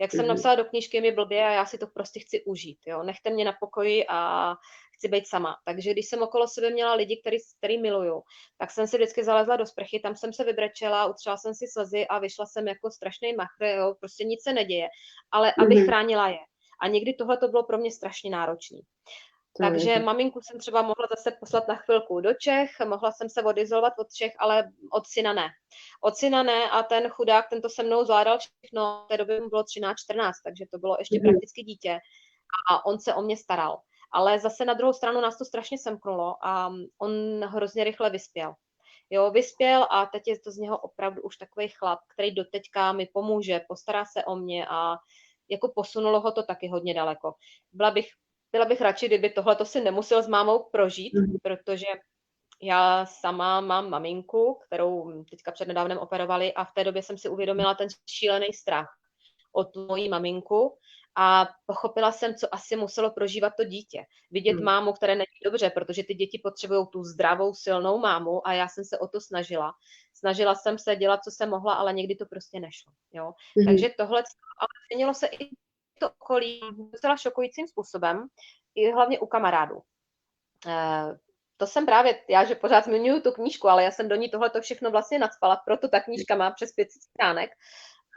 Jak jsem napsala do knížky, je mi blbě a já si to prostě chci užít. Jo? Nechte mě na pokoji a chci být sama. Takže když jsem okolo sebe měla lidi, který miluju, tak jsem si vždycky zalezla do sprchy, tam jsem se vybrečela, utřela jsem si slzy a vyšla jsem jako strašný machr, jo? Prostě nic se neděje, ale abych chránila je. A někdy tohle to bylo pro mě strašně náročné. Takže maminku jsem třeba mohla zase poslat na chvilku do Čech, mohla jsem se odizolovat od všech, ale od syna ne. Od syna ne a ten chudák, ten to se mnou zvládal všechno, v té době mu bylo 13-14, takže to bylo ještě prakticky dítě a on se o mě staral. Ale zase na druhou stranu nás to strašně semknulo a on hrozně rychle vyspěl. Jo, vyspěl a teď je to z něho opravdu už takový chlap, který doteďka mi pomůže, postará se o mě a jako posunulo ho to taky hodně daleko. Byla bych radši, kdyby tohle si nemusel s mámou prožít, protože já sama mám maminku, kterou teďka přednedávnem operovali a v té době jsem si uvědomila ten šílený strach o tu moji maminku a pochopila jsem, co asi muselo prožívat to dítě. Vidět mámu, které není dobře, protože ty děti potřebují tu zdravou, silnou mámu a já jsem se o to snažila. Snažila jsem se dělat, co jsem mohla, ale někdy to prostě nešlo. Jo? Takže tohle, ale změnilo se i to okolí docela šokujícím způsobem, i hlavně u kamarádů. To jsem právě, já že pořád zmiňuji tu knížku, ale já jsem do ní tohleto všechno vlastně nacpala, proto ta knížka má přes 500 stránek,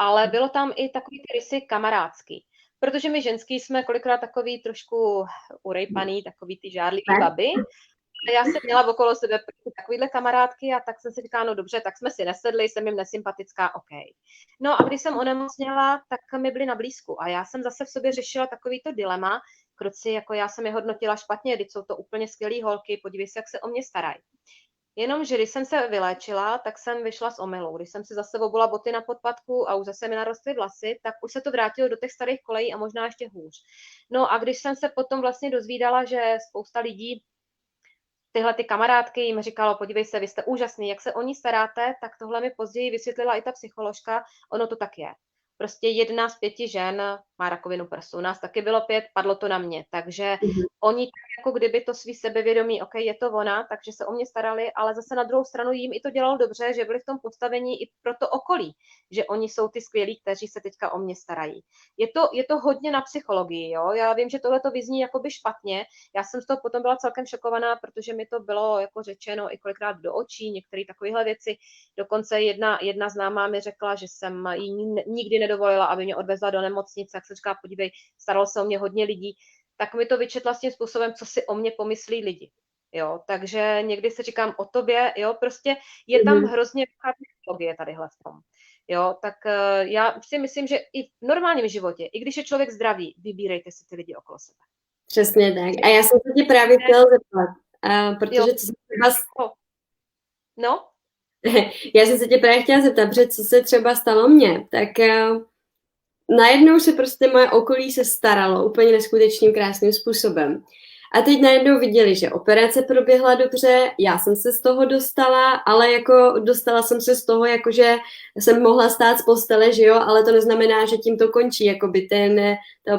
ale bylo tam i takový ty rysy kamarádský. Protože my ženský jsme kolikrát takový trošku urejpaný, takový ty žárlivý baby. A já jsem měla okolo sebe takovýhle kamarádky a tak jsem si říkala, no dobře, tak jsme si nesedli, jsem jim nesympatická, OK. No a když jsem onemocněla, tak mi byli na blízku a já jsem zase v sobě řešila takovýto dilema, kruci, jako já jsem je hodnotila špatně, když jsou to úplně skvělý holky, podívej se, jak se o mě starají. Jenomže když jsem se vyléčila, tak jsem vyšla z omylu. Když jsem si zase obula boty na podpatku a už zase mi narostly vlasy, tak už se to vrátilo do těch starých kolejí a možná ještě hůř. No a když jsem se potom vlastně dozvídala, že spousta lidí, tyhle ty kamarádky jim říkalo, podívej se, vy jste úžasný, jak se o ní staráte, tak tohle mi později vysvětlila i ta psycholožka, ono to tak je. Prostě 1 z 5 žen má rakovinu prsu. Nás taky bylo 5, padlo to na mě. Takže oni tak jako kdyby to svý sebevědomí, OK, je to ona, takže se o mě starali, ale zase na druhou stranu jim i to dělalo dobře, že byli v tom postavení i pro to okolí, že oni jsou ty skvělí, kteří se teďka o mě starají. Je to hodně na psychologii, jo. Já vím, že tohle to vyzní jakoby špatně. Já jsem z toho potom byla celkem šokovaná, protože mi to bylo jako řečeno i kolikrát do očí, některé takovéhle věci. Dokonce jedna známá mi řekla, že jsem jí nikdy nedovolila, aby mě odvezla do nemocnice, jak se říká, podívej, staralo se o mě hodně lidí, tak mi to vyčetla s tím způsobem, co si o mě pomyslí lidi. Jo, takže někdy se říkám o tobě, jo, prostě je tam hrozně psychologie tadyhle v tom. Jo, tak já si myslím, že i v normálním životě, i když je člověk zdravý, vybírejte si ty lidi okolo sebe. Přesně tak. A já jsem se tě právě chtěla zeptat, protože co se třeba... No? Já jsem se tě právě chtěla zeptat, protože co se třeba stalo mně, tak najednou se prostě moje okolí se staralo úplně neskutečným krásným způsobem. A teď najednou viděli, že operace proběhla dobře, já jsem se z toho dostala, ale jako dostala jsem se z toho, jakože jsem mohla stát z postele, že jo, ale to neznamená, že tím to končí, jakoby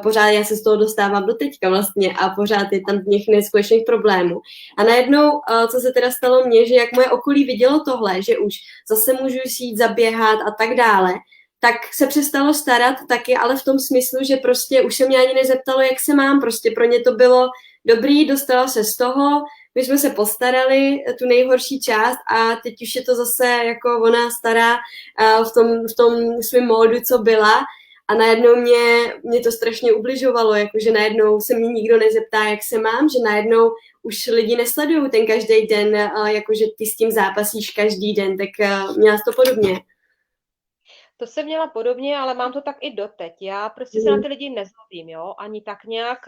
pořád já se z toho dostávám do teďka vlastně a pořád je tam těch neskutečných problémů. A najednou, co se teda stalo mně, že jak moje okolí vidělo tohle, že už zase můžu jít zaběhat a tak dále, tak se přestalo starat taky, ale v tom smyslu, že prostě už se mě ani nezeptalo, jak se mám, prostě pro ně to bylo dobrý, dostala se z toho, my jsme se postarali tu nejhorší část a teď už je to zase jako ona stará v tom svém módu, co byla a najednou mě to strašně ubližovalo, jakože najednou se mě nikdo nezeptá, jak se mám, že najednou už lidi nesledují ten každý den, jakože ty s tím zápasíš každý den, tak měla to podobně. To jsem měla podobně, ale mám to tak i doteď. Já prostě se na ty lidi nezlobím, jo, ani tak nějak.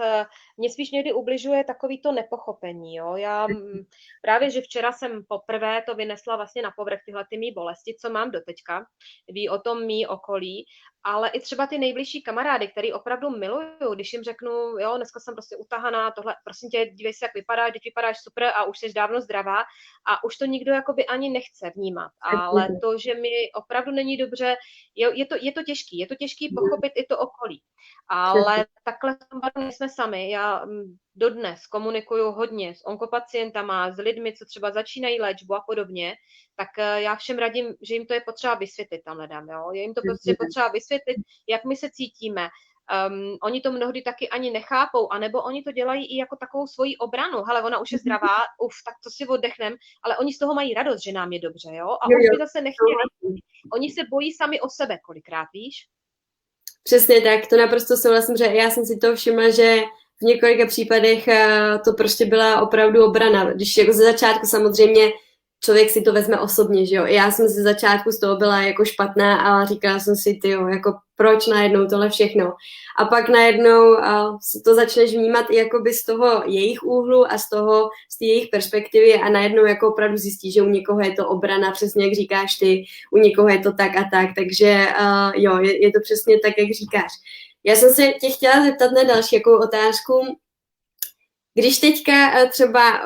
Mě spíš někdy ubližuje takový to nepochopení, jo. Já právě, že včera jsem poprvé to vynesla vlastně na povrch tyhle ty mý bolesti, co mám doteďka. Ví o tom mý okolí, ale i třeba ty nejbližší kamarády, který opravdu miluju, když jim řeknu, jo, dneska jsem prostě utahaná, tohle, prosím tě, dívej se, jak vypadáš, teď vypadáš super a už jsi dávno zdravá a už to nikdo jakoby ani nechce vnímat, ale to, že mi opravdu není dobře, je to těžký pochopit i to okolí, ale takhle nejsme sami, já dodnes komunikuju hodně s onkopacientama, s lidmi, co třeba začínají léčbu a podobně, tak já všem radím, že jim to je potřeba vysvětlit tam lidem, jo? Je jim to prostě potřeba vysvětlit, jak my se cítíme. Oni to mnohdy taky ani nechápou, anebo oni to dělají i jako takovou svoji obranu. Hele, ona už je zdravá, tak to si oddechnem, ale oni z toho mají radost, že nám je dobře, jo? A už by zase nechtěli. Oni se bojí sami o sebe, kolikrát, víš? Přesně tak, to naprosto souhlasím, že já jsem si to všimla, že v několika případech to prostě byla opravdu obrana. Když jako ze začátku samozřejmě člověk si to vezme osobně, že jo. Já jsem ze začátku z toho byla jako špatná a říkala jsem si, tyjo, jako proč najednou tohle všechno. A pak najednou to začneš vnímat i jakoby z toho jejich úhlu a z té jejich perspektivy a najednou jako opravdu zjistíš, že u někoho je to obrana, přesně jak říkáš ty, u někoho je to tak a tak, takže jo, je to přesně tak, jak říkáš. Já jsem se tě chtěla zeptat na další jakou otázku. Když teďka třeba,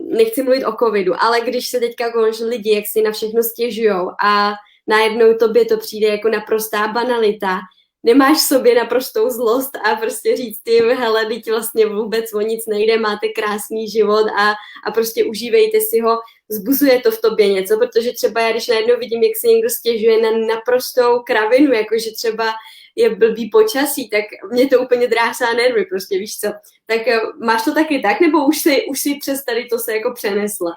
nechci mluvit o covidu, ale když se teďka konč lidi, jak si na všechno stěžujou a najednou tobě to přijde jako naprostá banalita, nemáš v sobě naprostou zlost a prostě říct jim, hele, teď vlastně vůbec o nic nejde, máte krásný život a prostě užívejte si ho, vzbuzuje to v tobě něco, protože třeba já, když najednou vidím, jak se někdo stěžuje na naprostou kravinu, jakože třeba je blbý počasí, tak mě to úplně drásá nervy, prostě víš co. Tak máš to taky tak, nebo už si přes tady to se jako přenesla?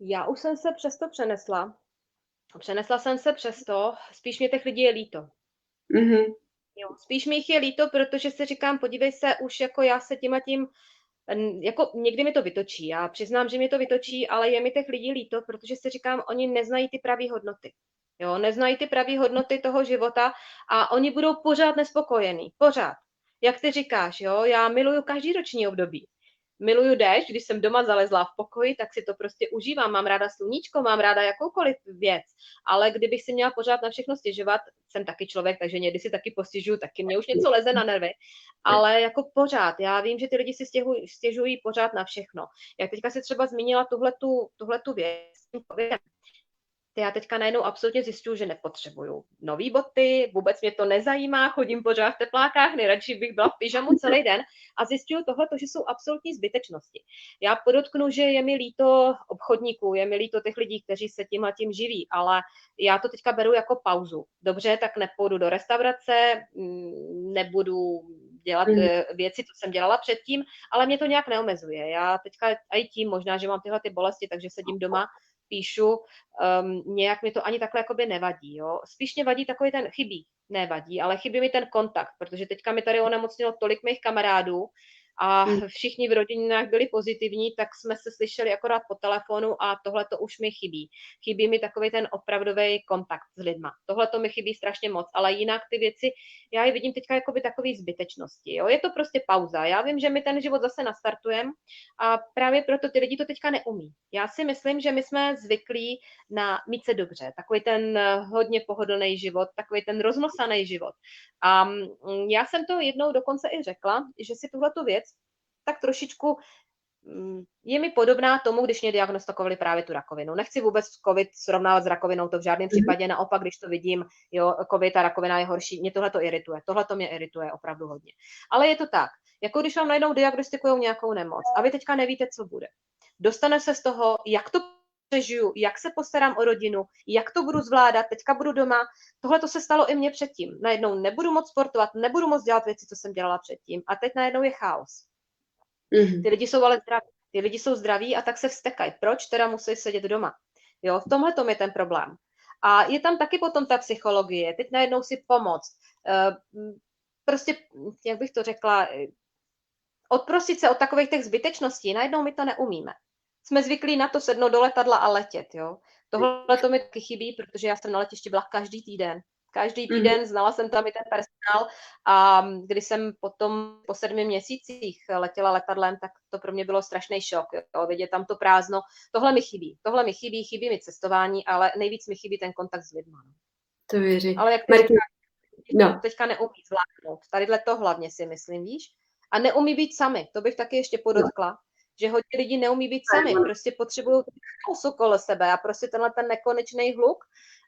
Já už jsem se přesto přenesla. Přenesla jsem se přesto, spíš mě těch lidí je líto. Mm-hmm. Jo, spíš mi jich je líto, protože si říkám, podívej se, už jako já se tím a tím, jako někdy mi to vytočí. Já přiznám, že mi to vytočí, ale je mi těch lidí líto, protože si říkám, oni neznají ty pravé hodnoty. Jo, neznají ty pravé hodnoty toho života a oni budou pořád nespokojení. Pořád. Jak ty říkáš, jo, já miluju každý roční období. Miluju déšť, když jsem doma zalezla v pokoji, tak si to prostě užívám. Mám ráda sluníčko, mám ráda jakoukoliv věc, ale kdybych si měla pořád na všechno stěžovat, jsem taky člověk, takže někdy si taky postěžuju, taky mě už něco leze na nervy, ale jako pořád, já vím, že ty lidi si stěžují pořád na všechno. Jak teďka si třeba zmínila tuhletu věc, já teďka najednou absolutně zjišťuju, že nepotřebuju nový boty, vůbec mě to nezajímá, chodím pořád v teplákách, nejradši bych byla v pyžamu celý den a zjišťuju tohle, že jsou absolutní zbytečnosti. Já podotknu, že je mi líto obchodníků, je mi líto těch lidí, kteří se tím živí, ale já to teďka beru jako pauzu. Dobře, tak nepůjdu do restaurace, nebudu dělat věci, co jsem dělala předtím, ale mě to nějak neomezuje. Já teďka i tím, možná, že mám tyhle ty bolesti, takže sedím doma, píšu, nějak mi to ani takhle jakoby nevadí, jo. Spíš mě vadí takový ten, nevadí, ale chybí mi ten kontakt, protože teďka mi tady onemocnilo tolik mých kamarádů a všichni v rodinách byli pozitivní, tak jsme se slyšeli akorát po telefonu a tohle to už mi chybí. Chybí mi takový ten opravdový kontakt s lidma. Tohle to mi chybí strašně moc, ale jinak ty věci, já je vidím teďka jakoby takový zbytečnosti, jo. Je to prostě pauza. Já vím, že my ten život zase nastartujeme a právě proto ty lidi to teďka neumí. Já si myslím, že my jsme zvyklí na mít se dobře, takový ten hodně pohodlný život, takový ten rozmlsaný život. A já jsem to jednou dokonce i řekla, že si tuhletu věc tak trošičku je mi podobná tomu, když mě diagnostikovali právě tu rakovinu. Nechci vůbec covid srovnávat s rakovinou, to v žádném případě, naopak, když to vidím, jo, covid a rakovina je horší, mě tohle to irituje. Tohle to mě irituje opravdu hodně. Ale je to tak, jako když vám najednou diagnostikujou nějakou nemoc a vy teďka nevíte, co bude. Dostane se z toho, jak to přežiju, jak se postarám o rodinu, jak to budu zvládat, teďka budu doma. Tohle to se stalo i mně předtím. Najednou nebudu moc sportovat, nebudu moc dělat věci, co jsem dělala předtím. A teď najednou je chaos. Ty lidi jsou ale zdraví. Ty lidi jsou zdraví a tak se vztekají. Proč teda musí sedět doma? Jo, v tomhle tom je ten problém. A je tam taky potom ta psychologie. Teď najednou si pomoct. Prostě, jak bych to řekla, odprosit se od takových těch zbytečností. Najednou my to neumíme. Jsme zvyklí na to sednout do letadla a letět, jo. Tohle to mi taky chybí, protože já jsem na letišti byla každý týden. Každý týden znala jsem tam i ten personál a když jsem potom po 7 měsících letěla letadlem, tak to pro mě bylo strašný šok, jo, vidět tam to prázdno. Tohle mi chybí mi cestování, ale nejvíc mi chybí ten kontakt s lidmi. To věřím. Ale jak ty říkáš, teďka neumí zvládnout. Tadyhle to hlavně si myslím, víš? A neumí být sami, to bych taky ještě podotkla. Že hodně lidí neumí být sami, prostě potřebují chaos okolo sebe a prostě ten nekonečný hluk,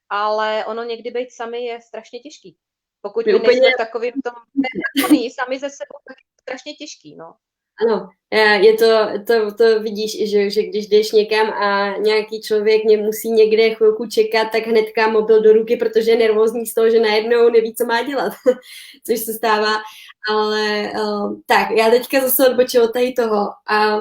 ale ono někdy být sami je strašně těžký. Pokud my nejsme takovým tom sami ze sebou, tak je strašně těžký, no. Ano, je to vidíš, že když jdeš někam a nějaký člověk musí někde chvilku čekat, tak hnedka mobil do ruky, protože je nervózní z toho, že najednou neví, co má dělat, což se stává. Ale tak, já teďka zase odbočím od tady toho a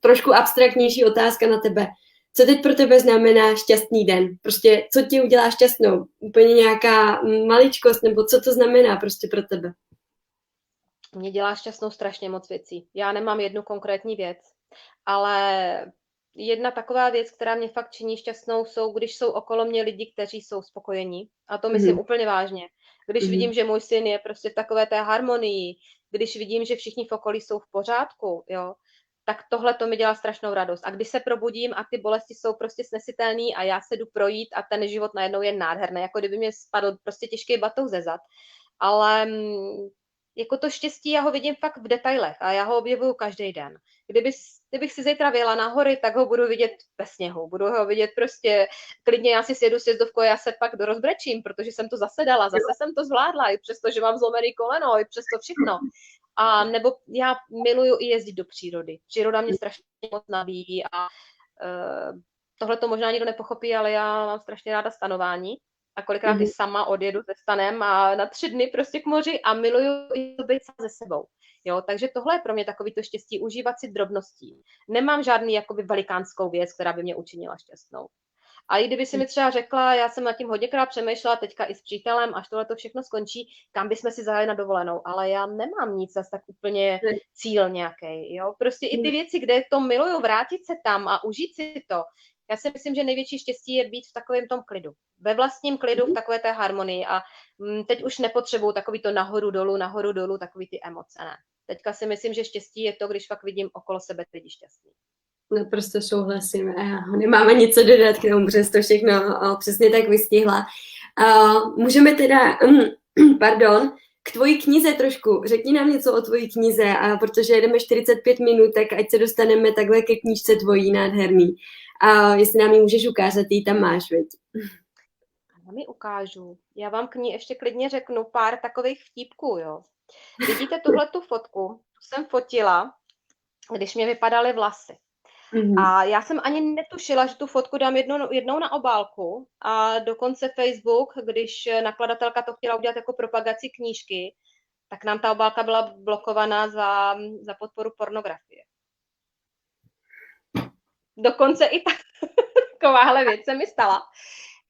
trošku abstraktnější otázka na tebe. Co teď pro tebe znamená šťastný den? Prostě, co tě udělá šťastnou? Úplně nějaká maličkost, nebo co to znamená prostě pro tebe? Mě dělá šťastnou strašně moc věcí. Já nemám jednu konkrétní věc, ale jedna taková věc, která mě fakt činí šťastnou, když jsou okolo mě lidi, kteří jsou spokojení. A to myslím úplně vážně. Když vidím, že můj syn je prostě v takové té harmonii, když vidím, že všichni v okolí jsou v pořádku, jo, tak tohle to mi dělá strašnou radost. A když se probudím a ty bolesti jsou prostě snesitelný a já se jdu projít a ten život najednou je nádherný, jako kdyby mě spadl prostě těžký batoh ze zad. Ale jako to štěstí, já ho vidím fakt v detailech a já ho objevuju každý den. Kdybych si zítra vyjela na hory, tak ho budu vidět ve sněhu. Budu ho vidět prostě, klidně já si sjedu sjezdovku a já se pak rozbrečím, protože jsem to zase dala, zase jsem to zvládla, i přesto, že mám zlomený koleno, i přesto všechno. A nebo já miluju i jezdit do přírody. Příroda mě strašně moc nabíjí a tohle to možná nikdo nepochopí, ale já mám strašně ráda stanování. A kolikrát i sama odjedu se stanem a na 3 dny prostě k moři a miluju i to být se sebou. Jo, takže tohle je pro mě takový to štěstí, užívat si drobností. Nemám žádný jakoby velikánskou věc, která by mě učinila šťastnou. A i kdyby si mi třeba řekla, já jsem nad tím hodněkrát přemýšlela, teďka i s přítelem, až tohle to všechno skončí, kam bychom si zajeli na dovolenou, ale já nemám nic zase tak úplně cíl nějaký, jo. Prostě i ty věci, kde to miluju, vrátit se tam a užít si to. Já si myslím, že největší štěstí je být v takovém tom klidu. Ve vlastním klidu, v takové té harmonii a teď už nepotřebuju takový to nahoru dolů, takový ty emoce, ne. Teďka si myslím, že štěstí je to, když fakt vidím okolo sebe lidi šťastný. Naprosto souhlasím. Nemám ani co dodat k tomu, protože to všechno přesně tak vystihla. Můžeme teda, k tvojí knize trošku. Řekni nám něco o tvojí knize, protože jedeme 45 minut, tak ať se dostaneme takhle ke knížce tvojí nádherný. Jestli nám ji můžeš ukázat, ty ji tam máš, veď? Já mi ukážu. Já vám k ní ještě klidně řeknu pár takových vtípků, jo. Vidíte tuhletu fotku? Tu jsem fotila, když mě vypadaly vlasy. A já jsem ani netušila, že tu fotku dám jednou na obálku a dokonce Facebook, když nakladatelka to chtěla udělat jako propagaci knížky, tak nám ta obálka byla blokovaná za podporu pornografie. Dokonce i takováhle věc se mi stala.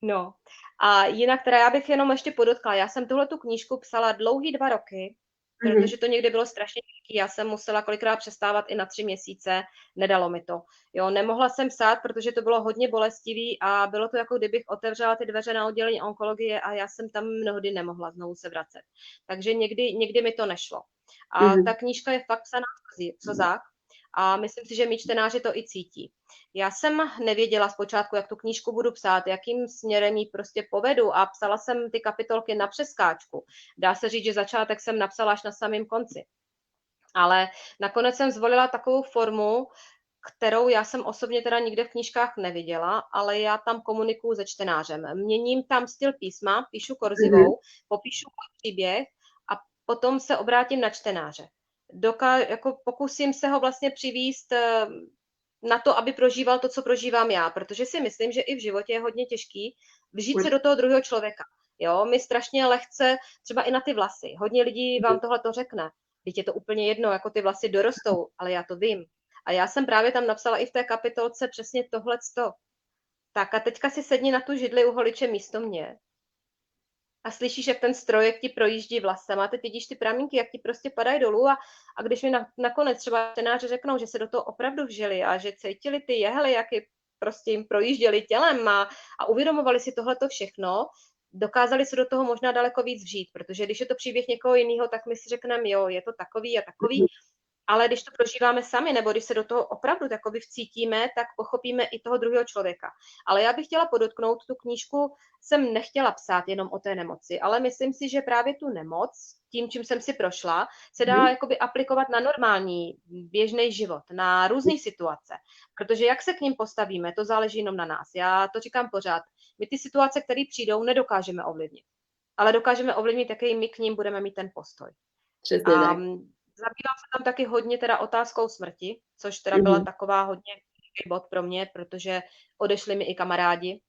No. A jinak teda já bych jenom ještě podotkla, já jsem tuhletu knížku psala dlouhý 2 roky, protože to někdy bylo strašně těžké. Já jsem musela kolikrát přestávat i na 3 měsíce, nedalo mi to. Jo, nemohla jsem psát, protože to bylo hodně bolestivý a bylo to jako kdybych otevřela ty dveře na oddělení onkologie a já jsem tam mnohdy nemohla znovu se vracet. Takže někdy mi to nešlo. A ta knížka je fakt psaná v slzách a myslím si, že mý čtenáři to i cítí. Já jsem nevěděla zpočátku, jak tu knížku budu psát, jakým směrem ji prostě povedu a psala jsem ty kapitolky na přeskáčku. Dá se říct, že začátek jsem napsala až na samém konci. Ale nakonec jsem zvolila takovou formu, kterou já jsem osobně teda nikde v knížkách neviděla, ale já tam komunikuju se čtenářem. Měním tam styl písma, píšu korzivou, popíšu příběh a potom se obrátím na čtenáře. Pokusím se ho vlastně přivést na to, aby prožíval to, co prožívám já, protože si myslím, že i v životě je hodně těžký vžít se do toho druhého člověka. Jo, my strašně lehce, třeba i na ty vlasy. Hodně lidí vám tohle to řekne. Teď je to úplně jedno, jako ty vlasy dorostou, ale já to vím. A já jsem právě tam napsala i v té kapitolce přesně tohleto. Tak a teďka si sedni na tu židli u holiče místo mě. A slyšíš, jak ten strojek ti projíždí vlasem a teď vidíš ty pramínky, jak ti prostě padají dolů a když mi nakonec třeba čtenáři řeknou, že se do toho opravdu vžili a že cítili ty jehly, jak prostě jim projížděli tělem a uvědomovali si tohleto všechno, dokázali se do toho možná daleko víc vžít, protože když je to příběh někoho jiného, tak my si řekneme, jo, je to takový a takový, ale když to prožíváme sami, nebo když se do toho opravdu takový vcítíme, tak pochopíme i toho druhého člověka. Ale já bych chtěla podotknout, tu knížku jsem nechtěla psát jenom o té nemoci, ale myslím si, že právě tu nemoc, tím, čím jsem si prošla, se dá jakoby aplikovat na normální běžný život, na různé situace. Protože jak se k ním postavíme, to záleží jenom na nás. Já to říkám pořád. My ty situace, které přijdou, nedokážeme ovlivnit. Ale dokážeme ovlivnit, jaký my k ním budeme mít ten postoj. Přesně tak. Zabývám se tam taky hodně teda otázkou smrti, což teda byla taková hodně bod pro mě, protože odešli mi i kamarádi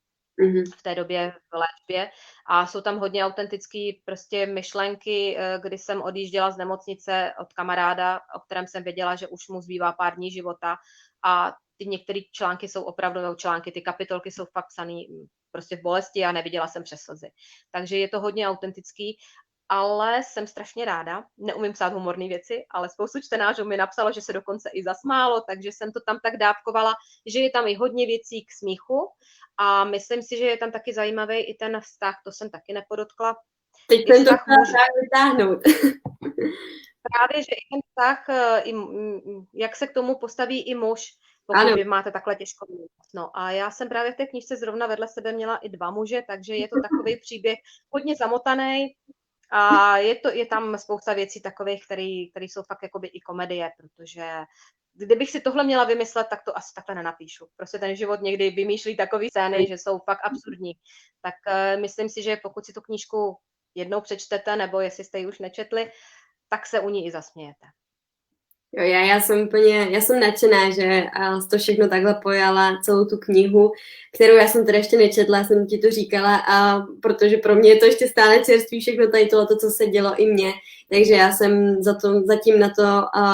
v té době v léčbě a jsou tam hodně autentické prostě myšlenky, kdy jsem odjížděla z nemocnice od kamaráda, o kterém jsem věděla, že už mu zbývá pár dní života a ty některé články jsou opravdu články, ty kapitolky jsou fakt psané prostě v bolesti a neviděla jsem přes slzy. Takže je to hodně autentický. ale jsem strašně ráda. Neumím psát humorné věci, ale spoustu čtenářů mi napsalo, že se dokonce i zasmálo, takže jsem to tam tak dávkovala, že je tam i hodně věcí k smíchu a myslím si, že je tam taky zajímavý i ten vztah, to jsem taky nepodotkla. Teď I jsem to vztah chtěla mužů. právě vytáhnout. Právě, že i ten vztah, jak se k tomu postaví i muž, pokud Ano. vy máte takhle těžko. No a já jsem právě v té knížce zrovna vedle sebe měla i 2 muže, takže je to takový příběh hodně zamotaný a je tam spousta věcí takových, které jsou fakt jakoby i komedie, protože kdybych si tohle měla vymyslet, tak to asi takhle nenapíšu. Prostě ten život někdy vymýšlí takové scény, že jsou fakt absurdní. Tak myslím si, že pokud si tu knížku jednou přečtete, nebo jestli jste ji už nečetli, tak se u ní i zasmějete. Jo, já jsem nadšená, že jsi to všechno takhle pojala, celou tu knihu, kterou já jsem teda ještě nečetla, jsem ti to říkala, a protože pro mě je to ještě stále čerství všechno tady to, co se dělo i mně, takže já jsem zatím na to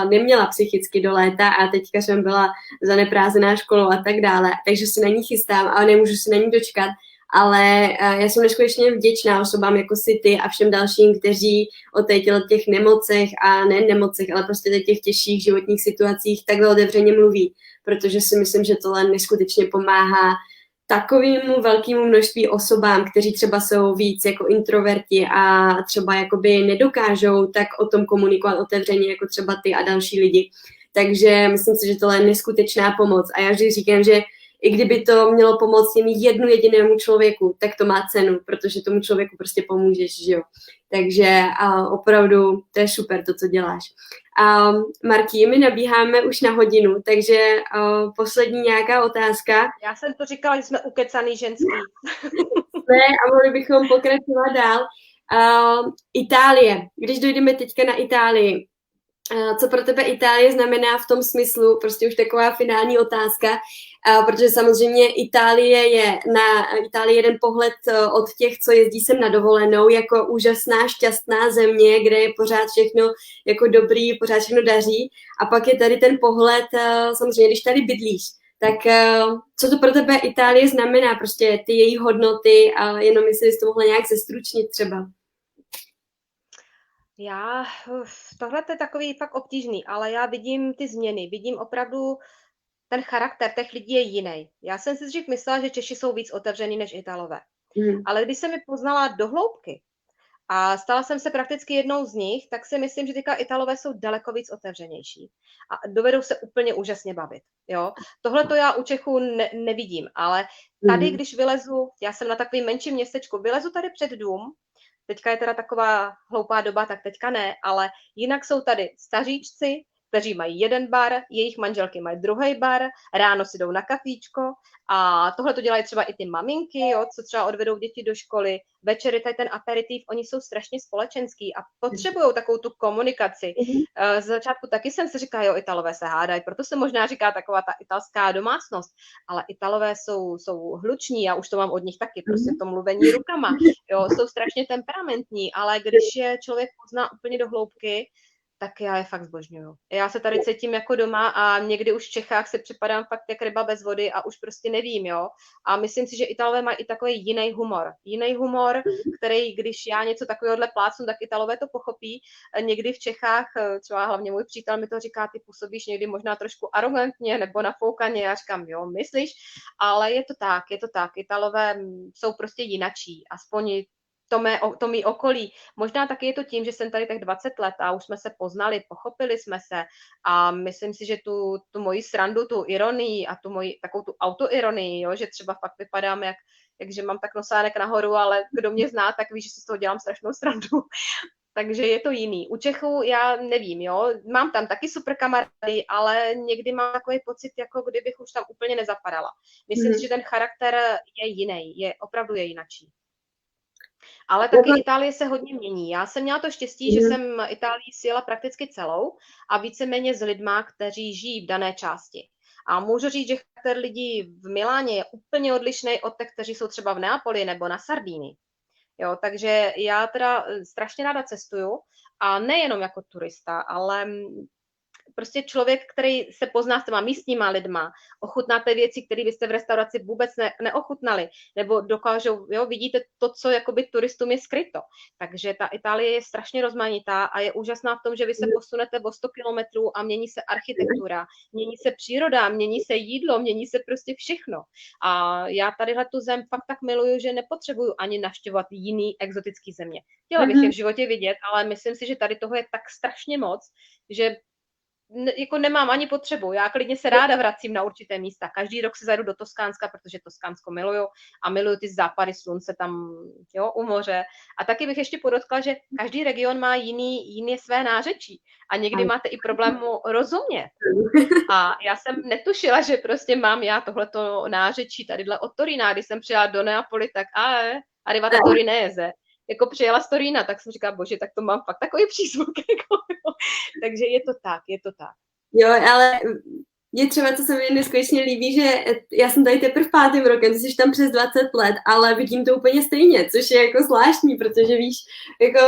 neměla psychicky do léta a teďka jsem byla zaneprázdněná školou a tak dále, takže se na ní chystám a nemůžu se na ní dočkat, ale já jsem neskutečně vděčná osobám jako si ty a všem dalším, kteří o těch nemocech a ne nemocech, ale prostě těch těžších životních situacích takhle otevřeně mluví, protože si myslím, že tohle neskutečně pomáhá takovému velkému množství osobám, kteří třeba jsou víc jako introverti a třeba jakoby nedokážou tak o tom komunikovat otevřeně jako třeba ty a další lidi. Takže myslím si, že tohle je neskutečná pomoc a já vždy říkám, že i kdyby to mělo pomoct jen jednu jedinému člověku, tak to má cenu, protože tomu člověku prostě pomůžeš, že jo. Takže opravdu to je super to, co děláš. Marky, my nabíháme už na hodinu, takže poslední nějaká otázka. Já jsem to říkala, že jsme ukecaný ženský. Ne, a mohli bychom pokračovat dál. Itálie. Když dojdeme teďka na Itálii, co pro tebe Itálie znamená v tom smyslu, prostě už taková finální otázka, protože samozřejmě Itálie je jeden pohled od těch, co jezdí sem na dovolenou, jako úžasná, šťastná země, kde je pořád všechno jako dobrý, pořád všechno daří. A pak je tady ten pohled, samozřejmě, když tady bydlíš, tak co to pro tebe Itálie znamená, prostě ty její hodnoty a jenom jestli jsi to mohla nějak zestručnit třeba. Tohle je takový fakt obtížný, ale já vidím ty změny, vidím opravdu ten charakter těch lidí je jiný. Já jsem si dřív myslela, že Češi jsou víc otevřený než Italové. Ale když jsem je poznala do hloubky a stala jsem se prakticky jednou z nich, tak si myslím, že teďka Italové jsou daleko víc otevřenější a dovedou se úplně úžasně bavit. Jo? Tohle to já u Čechů nevidím, ale tady, když vylezu, já jsem na takovým menším městečku, vylezu tady před dům, teďka je teda taková hloupá doba, tak teďka ne, ale jinak jsou tady staříčci, kteří mají jeden bar, jejich manželky mají druhý bar, ráno si jdou na kafíčko a tohle to dělají třeba i ty maminky, jo, co třeba odvedou děti do školy, večery, tady ten aperitiv, oni jsou strašně společenský a potřebují takovou tu komunikaci. Z začátku taky jsem si říkala, jo, Italové se hádají, proto se možná říká taková ta italská domácnost, ale Italové jsou hluční, já už to mám od nich taky, prostě to mluvení rukama, jo, jsou strašně temperamentní, ale když je člověk pozná úplně do hloubky, tak já je fakt zbožňuju. Já se tady cítím jako doma a někdy už v Čechách si připadám fakt jak ryba bez vody a už prostě nevím, jo. A myslím si, že Italové mají i takový jiný humor. Jiný humor, který, když já něco takovéhohle plácnu, tak Italové to pochopí. Někdy v Čechách, třeba hlavně můj přítel mi to říká, ty působíš někdy možná trošku arrogantně nebo nafoukaně. Já říkám, jo, myslíš? Ale je to tak. Italové jsou prostě jinačí. Aspoň to mý okolí. Možná taky je to tím, že jsem tady tak 20 let a už jsme se poznali, pochopili jsme se a myslím si, že tu moji srandu, tu ironii a takovou tu autoironii, jo, že třeba fakt vypadám že mám tak nosánek nahoru, ale kdo mě zná, tak ví, že si z toho dělám strašnou srandu. Takže je to jiný. U Čechů já nevím, jo, mám tam taky super kamarády, ale někdy mám takový pocit, jako kdybych už tam úplně nezapadala. Myslím si, že ten charakter je jiný, opravdu je jinačí. Ale taky Itálie se hodně mění. Já jsem měla to štěstí, že jsem Itálii sjela prakticky celou a víceméně s lidma, kteří žijí v dané části. A můžu říct, že charakter lidí v Miláně je úplně odlišný od těch, kteří jsou třeba v Neapoli nebo na Sardínii. Jo, takže já teda strašně ráda cestuju a nejenom jako turista, ale prostě člověk, který se pozná s těma místníma lidma, ochutnáte věci, které byste v restauraci vůbec neochutnali, nebo dokážou, jo, vidíte to, co jakoby turistům je skryto. Takže ta Itálie je strašně rozmanitá a je úžasná v tom, že vy se posunete o 100 kilometrů a mění se architektura, mění se příroda, mění se jídlo, mění se prostě všechno. A já tadyhle tu zem fakt tak miluju, že nepotřebuju ani navštěvovat jiný exotický země. Chtěla bych je v životě vidět, ale myslím si, že tady toho je tak strašně moc, že jako nemám ani potřebu. Já klidně se ráda vracím na určité místa. Každý rok se zajdu do Toskánska, protože Toskánsko miluju a miluju ty západy slunce tam, jo, u moře. A taky bych ještě podotkla, že každý region má jiný své nářečí a někdy máte i problém mu rozumět. A já jsem netušila, že prostě mám já tohleto nářečí tadyhle od Torína. Když jsem přijela do Neapoli, tak arrivata torinese. Jako přijela z Torína, tak jsem říkala, bože, tak to mám fakt takový přízvuk. Jako, takže je to tak. Jo, ale je třeba, co se mi neskutečně líbí, že já jsem tady teprve 5. rokem, ty jsi tam přes 20 let, ale vidím to úplně stejně, což je jako zvláštní, protože víš, jako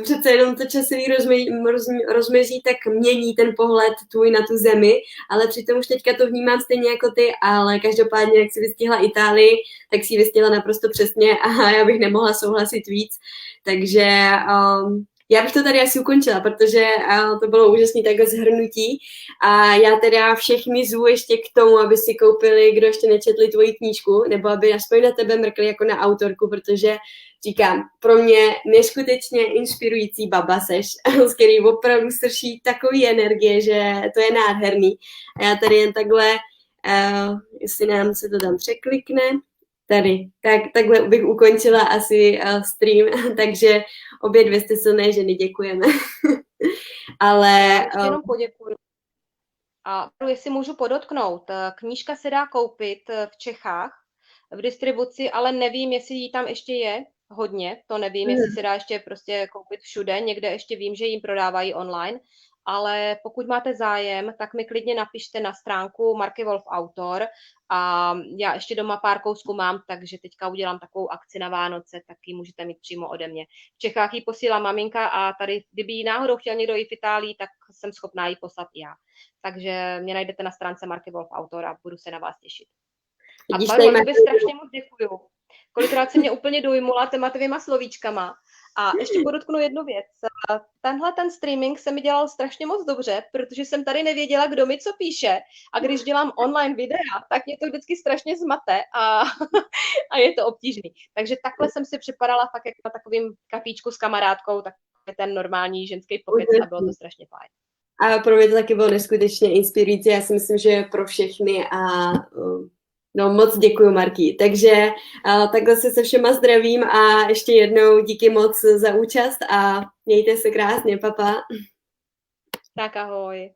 přece jenom to časový rozmezí tak mění ten pohled tvůj na tu zemi, ale přitom už teďka to vnímám stejně jako ty, ale každopádně, jak jsi vystihla Itálii, tak si ji vystihla naprosto přesně a já bych nemohla souhlasit víc, takže já bych to tady asi ukončila, protože to bylo úžasné takhle shrnutí a já teda všechny zvu ještě k tomu, aby si koupili, kdo ještě nečetli tvoji knížku, nebo aby aspoň na tebe mrkli jako na autorku, protože říkám, pro mě neskutečně inspirující baba seš, z který opravdu srší takový energie, že to je nádherný. A já tady jen takhle, jestli nám se to tam překlikne, tady. Takhle bych ukončila asi stream, takže obě dvě jste silné ženy, děkujeme. Ale... Jenom poděkuju. A jestli můžu podotknout, knížka se dá koupit v Čechách v distribuci, ale nevím, jestli jí tam ještě je hodně, to nevím, jestli se dá ještě prostě koupit všude, někde ještě vím, že jim prodávají online, ale pokud máte zájem, tak mi klidně napište na stránku Marky Wolf Autor a já ještě doma pár kousků mám, takže teďka udělám takovou akci na Vánoce, tak ji můžete mít přímo ode mě. V Čechách ji posílá maminka a tady, kdyby ji náhodou chtěl někdo i v Itálii, tak jsem schopná ji poslat i já. Takže mě najdete na stránce Marky Wolf Autor a budu se na vás těšit. A Pavel, tobě strašně moc děkuju. Kolikrát si mě úplně dojmula těma tvýma slovíčkama. A ještě podotknu jednu věc. Ten streaming se mi dělal strašně moc dobře, protože jsem tady nevěděla, kdo mi co píše. A když dělám online videa, tak mě to vždycky strašně zmate a je to obtížný. Takže takhle jsem si připadala fakt jako na takovým kafíčku s kamarádkou, tak ten normální ženský pokec a bylo to strašně fajn. A pro mě to taky bylo neskutečně inspirující. Já si myslím, že pro všechny a no moc děkuju, Marky. Takže takhle se všema zdravím a ještě jednou díky moc za účast a mějte se krásně, papa. Tak ahoj.